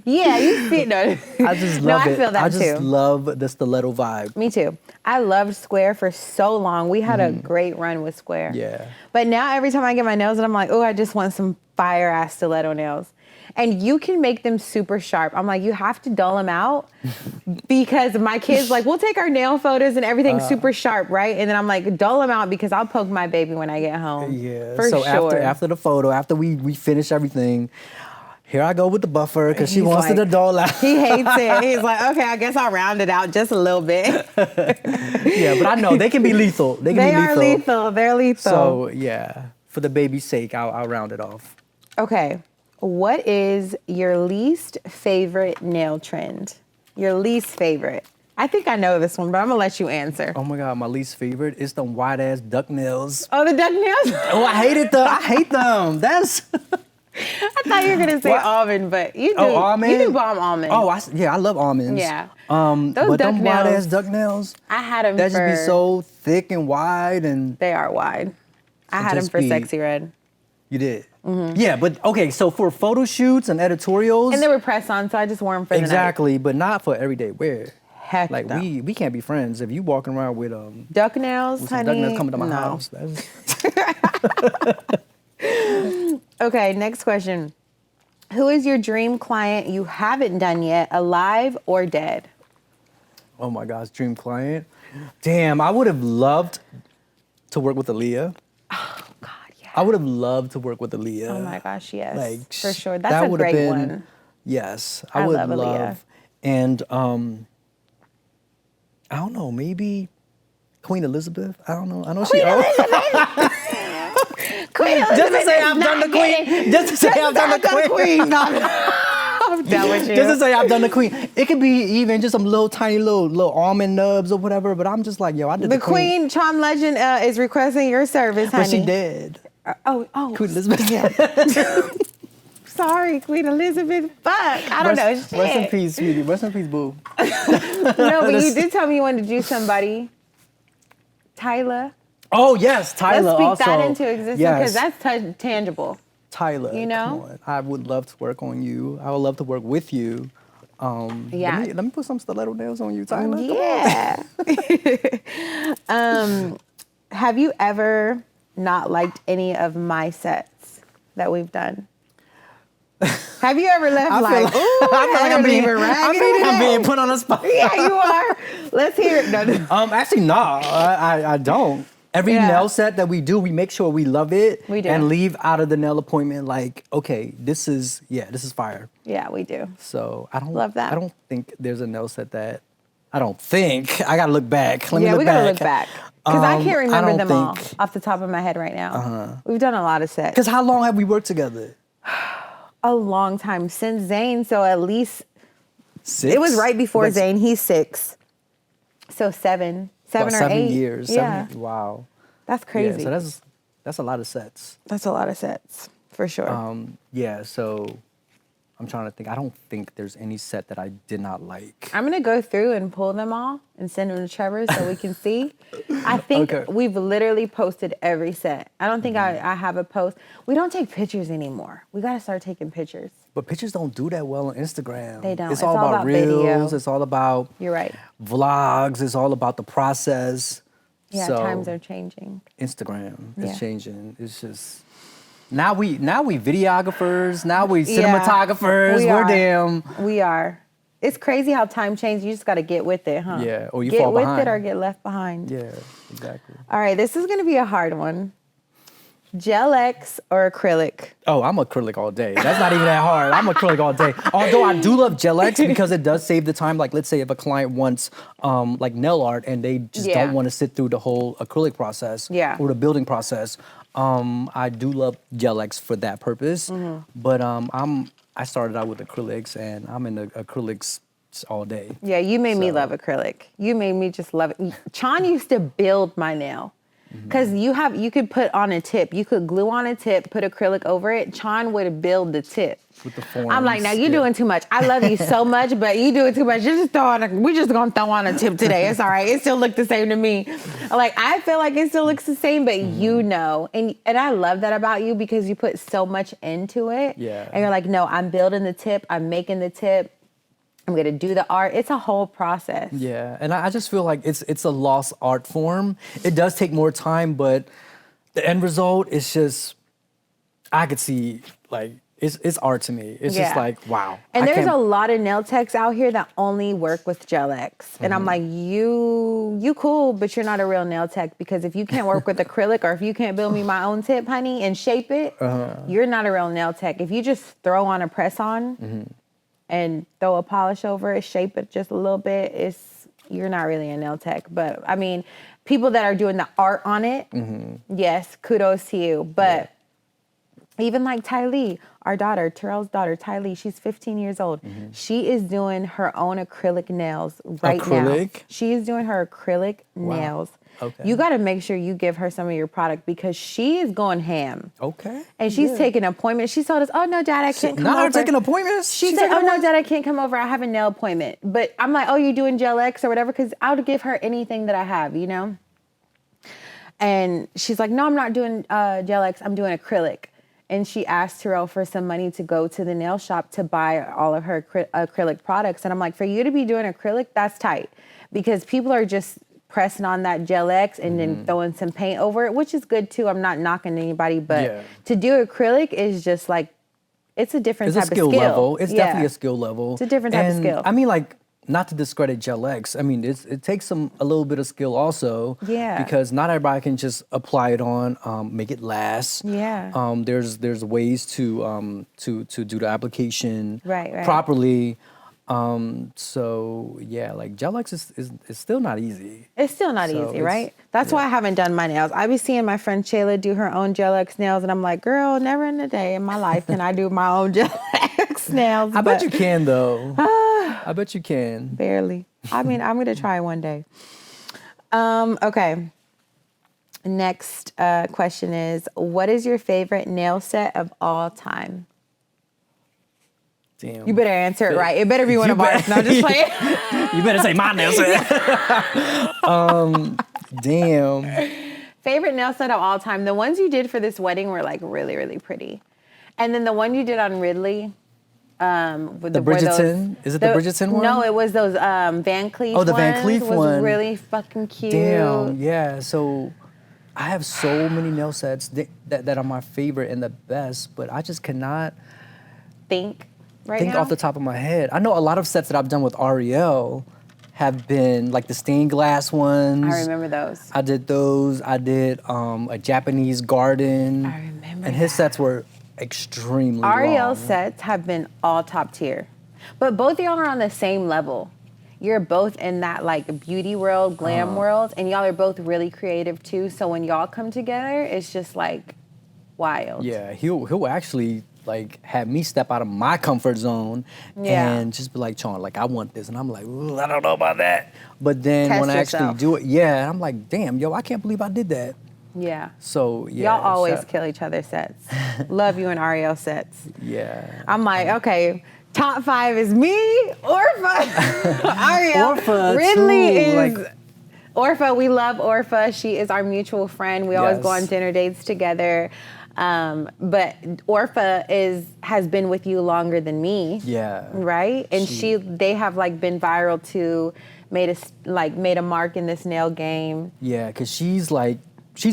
S1: Yeah, you see it. No.
S2: I just love it.
S1: I feel that
S2: I just
S1: too.
S2: love the stiletto vibe.
S1: Me too. I loved Square for so long. We had a great run with Square.
S2: Yeah.
S1: But now every time I get my nails and I'm like, oh, I just want some fire ass stiletto nails. And you can make them super sharp. I'm like, you have to dull them out because my kids like, we'll take our nail photos and everything's super sharp, right? And then I'm like, dull them out because I'll poke my baby when I get home.
S2: Yeah.
S1: For
S2: so
S1: sure.
S2: after the photo, after we finish everything, here I go with the buffer because she
S1: He's
S2: wants
S1: like-
S2: to dull out.
S1: He hates it. He's like, okay, I guess I'll round it out just a little bit.
S2: Yeah, but I know they can be lethal. They can
S1: They
S2: be
S1: are lethal. They're lethal.
S2: So yeah, for the baby's sake, I'll round it off.
S1: Okay. What is your least favorite nail trend? Your least favorite. I think I know this one, but I'm gonna let you answer.
S2: Oh my God, my least favorite is them white ass duck nails.
S1: Oh, the duck nails?
S2: Oh, I hate them. That's.
S1: I thought you were gonna say
S2: What?
S1: almond, but you do.
S2: Oh, almond?
S1: You do bomb almond.
S2: Oh, I love almonds.
S1: Yeah.
S2: But
S1: duck
S2: them white
S1: nails,
S2: ass duck nails,
S1: I had them
S2: that
S1: for.
S2: just be so thick and wide, and
S1: They are wide. I had them
S2: just
S1: for
S2: be-
S1: Sexy Red.
S2: you did. Yeah, but okay, so for photo shoots and editorials,
S1: And they were press on, so I just wore them for
S2: exactly, but not for everyday wear.
S1: the night. Heck
S2: Like
S1: no.
S2: we can't be friends if you walking around with
S1: Duck nails,
S2: some
S1: honey.
S2: duck nails coming to my
S1: no.
S2: house. That's,
S1: Okay, next question. Who is your dream client you haven't done yet, alive or dead?
S2: oh my gosh, dream client. Damn, I would have loved to work with Aaliyah.
S1: Oh, God, yeah.
S2: I would have loved to work with Aaliyah.
S1: Oh, my gosh, yes.
S2: Like
S1: for sure.
S2: that
S1: That's a
S2: would have
S1: great
S2: been,
S1: one.
S2: Yes,
S1: I
S2: I would
S1: love Aaliyah.
S2: And I don't know, maybe Queen Elizabeth. I don't know. I know she.
S1: Queen
S2: Just to
S1: Elizabeth
S2: say
S1: is
S2: I've done the
S1: not
S2: queen.
S1: getting-
S2: Just to say I've done the queen.
S1: No, I'm done with you.
S2: Just to say I've done the queen. It could be even just some little tiny little almond nubs or whatever. But I'm just like, yo, I did
S1: The Queen, Chaun Legend, is requesting your service, honey.
S2: But she dead.
S1: Oh.
S2: Queen Elizabeth.
S1: Sorry, Queen Elizabeth. Fuck. I don't know. Shit.
S2: Rest in peace, sweetie. Rest in peace, boo.
S1: No, but you did tell me you wanted to do somebody. Tyla.
S2: Oh yes, Tyler.
S1: Let's speak
S2: also,
S1: that into existence because
S2: yes,
S1: that's tangible.
S2: Tyler.
S1: You know?
S2: Come on. I would love to work on you. I would love to work with you.
S1: Yeah.
S2: Let me put some stiletto nails on you, Tyler.
S1: Yeah. Have you ever not liked any of my sets that we've done? Have you ever left like, ooh,
S2: I'm being put on the spot.
S1: Yeah, you are. Let's hear it. No.
S2: Actually, no, I don't. Every nail set that we do, we make sure we love it.
S1: We do.
S2: And leave out of the nail appointment like, okay, this is fire.
S1: Yeah, we do.
S2: So I don't
S1: Love that.
S2: I don't think there's a nail set that I don't think. I gotta look back.
S1: We gotta look back. Because I can't remember them all off the top of my head right now. We've done a lot of sets.
S2: Because how long have we worked together?
S1: A long time since Zane, so at least
S2: 6?
S1: it was right before Zane. He's 6, so 7 or
S2: 7
S1: 8
S2: years.
S1: Yeah,
S2: Wow.
S1: that's crazy.
S2: Yeah, so that's a lot of sets.
S1: That's a lot of sets for sure.
S2: Yeah, so I'm trying to think. I don't think there's any set that I did not like.
S1: I'm gonna go through and pull them all and send them to Trevor so we can see. I think we've literally posted every set. I don't think I have a post. We don't take pictures anymore. We gotta start taking pictures.
S2: But pictures don't do that well on Instagram.
S1: They don't.
S2: It's all about reels.
S1: Video.
S2: It's all about
S1: You're right.
S2: vlogs. It's all about the process.
S1: Yeah,
S2: So,
S1: times are changing.
S2: Instagram is
S1: Yeah.
S2: changing. It's just now we videographers. Now we cinematographers.
S1: We
S2: We're
S1: are.
S2: damn.
S1: We are. It's crazy how time changes. You just got to get with it, huh?
S2: Yeah, or you
S1: get
S2: fall
S1: with
S2: behind.
S1: it or get left behind.
S2: Yeah, exactly.
S1: All right, this is going to be a hard one. Gel X or acrylic?
S2: Oh, I'm acrylic all day. That's not even that hard. I'm acrylic all day. Although I do love Gel X because it does save the time. Like, let's say if a client wants like nail art and they just don't want to sit through the whole acrylic process or the building process, I do love Gel X for that purpose. But I started out with acrylics and I'm in the acrylics all day.
S1: Yeah, you made me love acrylic. You made me just love it. Chaun used to build my nail. Because you could put on a tip. You could glue on a tip, put acrylic over it. Chaun would build the tip.
S2: With the forms.
S1: I'm like, now you're doing too much. I love you so much, but you do it too much. You're just we're just gonna throw on a tip today. It's all right. It still looked the same to me. Like, I feel like it still looks the same, but you know. And I love that about you because you put so much into it.
S2: Yeah.
S1: And you're like, no, I'm building the tip. I'm making the tip. I'm gonna do the art. It's a whole process.
S2: Yeah, and I just feel like it's a lost art form. It does take more time, but the end result is just, I could see, like, it's art to me. It's just like, wow.
S1: And there's a lot of nail techs out here that only work with Gel X. And I'm like, you cool, but you're not a real nail tech because if you can't work with acrylic or if you can't build me my own tip, honey, and shape it, you're not a real nail tech. If you just throw on a press on, and throw a polish over it, shape it just a little bit, you're not really a nail tech. But I mean, people that are doing the art on it, yes, kudos to you. But even like Tylee, our daughter, Terrell's daughter, Tylee, she's 15 years old. She is doing her own acrylic nails right now. She is doing her acrylic nails. Okay. You got to make sure you give her some of your product because she is going ham.
S2: Okay.
S1: And she's taking appointments. She told us, oh, no, Dad, I can't come over.
S2: Not her taking appointments?
S1: She said, oh, no, Dad, I can't come over. I have a nail appointment. But I'm like, oh, you're doing Gel X or whatever? Because I would give her anything that I have, you know? And she's like, no, I'm not doing Gel X. I'm doing acrylic. And she asked Terrell for some money to go to the nail shop to buy all of her acrylic products. And I'm like, for you to be doing acrylic, that's tight. Because people are just pressing on that Gel X and then throwing some paint over it, which is good too. I'm not knocking anybody, but to do acrylic is just like, it's a different type of skill.
S2: Level. It's definitely a skill level.
S1: It's a different type of skill.
S2: I mean, like, not to discredit Gel X. I mean, it takes a little bit of skill also. Yeah. Because not everybody can just apply it on, make it last. Yeah. There's ways to do the application properly. So yeah, like Gel X is still not easy.
S1: It's still not easy, right? That's why I haven't done my nails. I be seeing my friend Shayla do her own Gel X nails, and I'm like, girl, never in a day in my life can I do my own Gel X nails.
S2: I bet you can though. I bet you can.
S1: Barely. I mean, I'm gonna try one day. Okay. Next question is, what is your favorite nail set of all time?
S2: Damn.
S1: You better answer it right. It better be one of ours. No, just play it.
S2: You better say my nail set. Damn.
S1: Favorite nail set of all time. The ones you did for this wedding were like really, really pretty. And then the one you did on Ridley. With
S2: the Bridgerton? Is it the Bridgerton one?
S1: No, it was those Van Cleef
S2: Oh, the Van Cleef
S1: was
S2: one.
S1: really fucking cute.
S2: Damn, yeah. So I have so many nail sets that are my favorite and the best, but I just cannot
S1: think
S2: now? Off the top of my head. I know a lot of sets that I've done with Ariel have been like the stained glass ones.
S1: I remember those.
S2: I did those. I did a Japanese garden.
S1: I remember
S2: And his sets were extremely
S1: Ariel's
S2: long.
S1: sets have been all top tier. But both of y'all are on the same level. You're both in that like beauty world, glam world, and y'all are both really creative too. So when y'all come together, it's just like wild.
S2: Yeah, he'll actually like have me step out of my comfort zone and just be like, Chaun, like I want this, and I'm like, ooh, I don't know about that. But then
S1: Test
S2: when I
S1: yourself.
S2: actually do it, yeah, I'm like, damn, yo, I can't believe I did that.
S1: Yeah.
S2: So yeah,
S1: Y'all always kill each other's sets. Love you and Ariel sets.
S2: Yeah.
S1: I'm like, okay, top 5 is me, Orpha, Ariel.
S2: Orpha,
S1: Ridley
S2: too,
S1: is
S2: like-
S1: Orpha. We love Orpha. She is our mutual friend. We always go on dinner dates together. But Orpha has been with you longer than me.
S2: Yeah.
S1: Right? And they have like been viral too, made a mark in this nail game.
S2: Yeah, because she's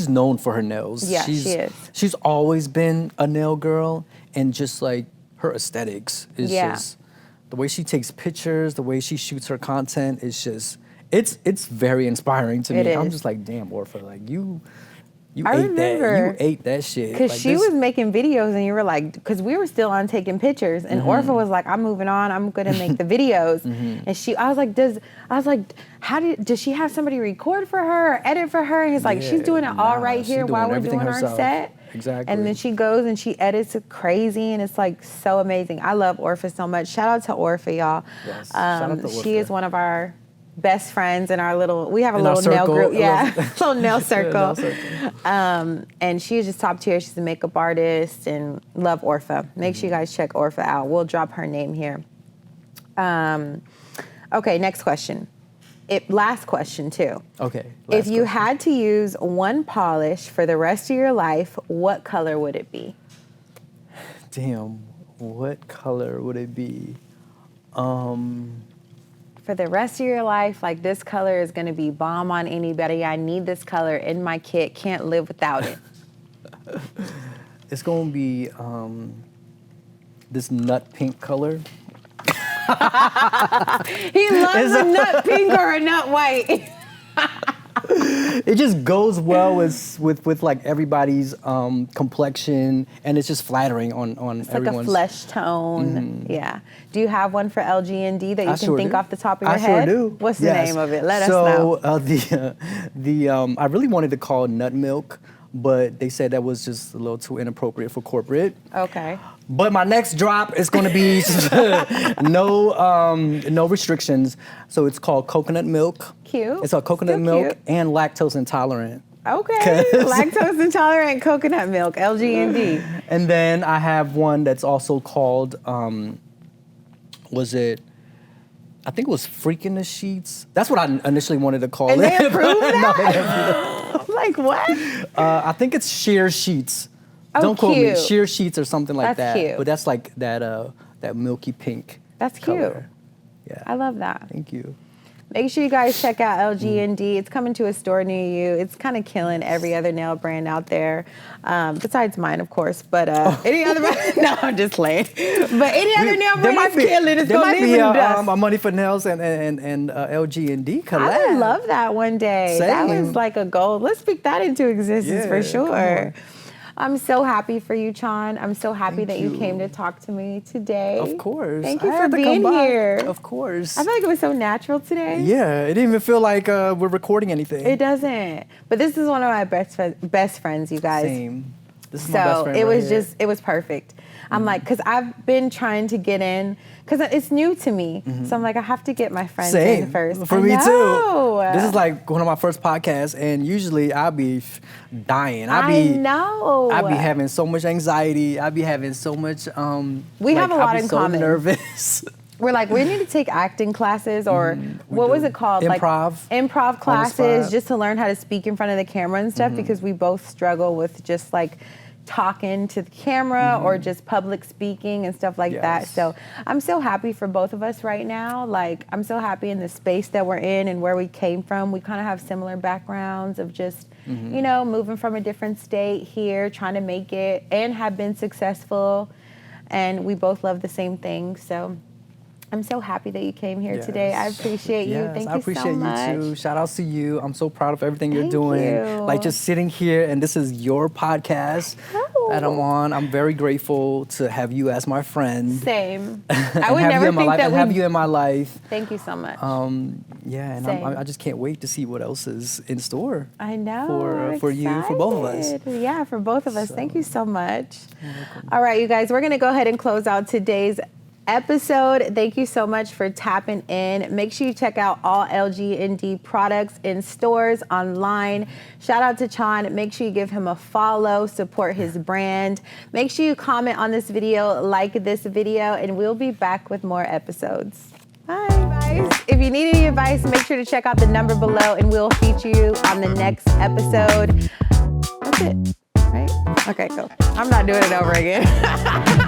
S2: known for her nails.
S1: Yeah, she is.
S2: She's always been a nail girl, and just like her aesthetics is just the way she takes pictures, the way she shoots her content is just it's very inspiring to me.
S1: It is.
S2: I'm just like, damn, Orpha, like you
S1: I
S2: ate
S1: remember.
S2: that. You ate that shit.
S1: Because
S2: Like,
S1: she was making videos and you were like, because we were still on taking pictures, and Orpha was like, I'm moving on, I'm gonna make the videos. And I was like, does she have somebody record for her or edit for her? And he's like, she's doing it all right here while we're doing our set.
S2: Exactly.
S1: And then she goes and she edits it crazy, and it's like so amazing. I love Orpha so much. Shout out to Orpha, y'all.
S2: Yes, shout out to Orpha.
S1: She is one of our best friends in our we have a
S2: In our
S1: little nail
S2: circle.
S1: group. Yeah, little nail circle.
S2: Nail circle.
S1: And she is just top tier. She's a makeup artist, and love Orpha. Make sure you guys check Orpha out. We'll drop her name here. Okay, next question. Last question too.
S2: Okay.
S1: If you had to use one polish for the rest of your life, what color would it be?
S2: Damn, what color would it be?
S1: For the rest of your life, like this color is gonna be bomb on anybody. I need this color in my kit. Can't live without it.
S2: It's gonna be this nut pink color.
S1: He loves a nut pink or a nut white.
S2: It just goes well with like everybody's complexion, and it's just flattering on
S1: It's
S2: everyone's.
S1: like a flesh tone. Yeah. Do you have one for LG&D that you can think
S2: do.
S1: off the top of your
S2: I
S1: head?
S2: sure do.
S1: What's the
S2: Yes.
S1: name of it? Let us know.
S2: So I really wanted to call it nut milk, but they said that was just a little too inappropriate for corporate.
S1: Okay.
S2: But my next drop is going to be no restrictions. So it's called coconut milk.
S1: Cute.
S2: It's called coconut
S1: Still
S2: milk
S1: cute.
S2: and lactose intolerant.
S1: Okay. Lactose intolerant coconut milk, LG&D.
S2: And then I have one that's also called, I think it was Freaking the Sheets. That's what I initially wanted to call
S1: And
S2: it.
S1: they approved that?
S2: No, they approved
S1: I'm like, what?
S2: I think it's Sheer Sheets.
S1: Oh,
S2: Don't quote me.
S1: cute.
S2: Sheer Sheets or something like
S1: That's
S2: that.
S1: cute.
S2: But that's like that milky pink.
S1: That's cute.
S2: color. Yeah.
S1: I love that.
S2: Thank you.
S1: Make sure you guys check out LG&D. It's coming to a store near you. It's kind of killing every other nail brand out there, besides mine, of course. But any other brand? No, I'm just playing. But any other nail brand is killing. It's
S2: there
S1: going
S2: might
S1: to
S2: be
S1: live in the dust.
S2: a Money for Nails and LG&D collab.
S1: I would love that one day. That
S2: Same.
S1: was like a goal. Let's speak that into existence for
S2: Yeah,
S1: sure.
S2: come on.
S1: I'm so happy for you, Chaun. I'm so happy
S2: Thank
S1: that you
S2: you.
S1: came to talk to me today.
S2: Of course.
S1: Thank you
S2: I
S1: for
S2: had to
S1: being
S2: come by.
S1: here.
S2: Of course.
S1: I feel like it was so natural today.
S2: Yeah, it didn't even feel like we're recording anything.
S1: It doesn't. But this is one of my best friends, you guys.
S2: Same. This is my best
S1: So
S2: friend
S1: it
S2: right
S1: was
S2: here.
S1: it was perfect. I'm like, because I've been trying to get in, because it's new to me. So I'm like, I have to get my friends
S2: Same.
S1: in first.
S2: For
S1: I
S2: me
S1: know.
S2: too. This is like one of my first podcasts, and usually I'll be dying.
S1: I know.
S2: I'll be having so much anxiety. I'll be having so much.
S1: We have a lot in
S2: so
S1: common.
S2: Nervous.
S1: we're like, we need to take acting classes or what was it called?
S2: Improv.
S1: Like improv classes,
S2: spot.
S1: just to learn how to speak in front of the camera and stuff, because we both struggle with just like talking to the camera or just public speaking and stuff like that. So I'm so happy for both of us right now. Like, I'm so happy in the space that we're in and where we came from. We kind of have similar backgrounds of just, you know, moving from a different state here, trying to make it, and have been successful. And we both love the same thing. So I'm so happy that you came here today. I appreciate you. Thank you so much.
S2: I appreciate you too. Shout out to you. I'm so proud of everything you're doing.
S1: You.
S2: Like just sitting here, and this is your podcast that I'm on. I'm very grateful to have you as my friend.
S1: Same. I would never think that
S2: have you in my life.
S1: Thank you so much.
S2: Yeah, and I just can't wait to see what else is in store.
S1: I know.
S2: For you, for both of us.
S1: Yeah, for both of us. Thank you so much. All right, you guys, we're going to go ahead and close out today's episode. Thank you so much for tapping in. Make sure you check out all LG&D products in stores, online. Shout out to Chaun. Make sure you give him a follow, support his brand. Make sure you comment on this video, like this video, and we'll be back with more episodes. Bye, guys. If you need any advice, make sure to check out the number below and we'll feature you on the next episode. That's it, right? Okay, cool. I'm not doing it over again.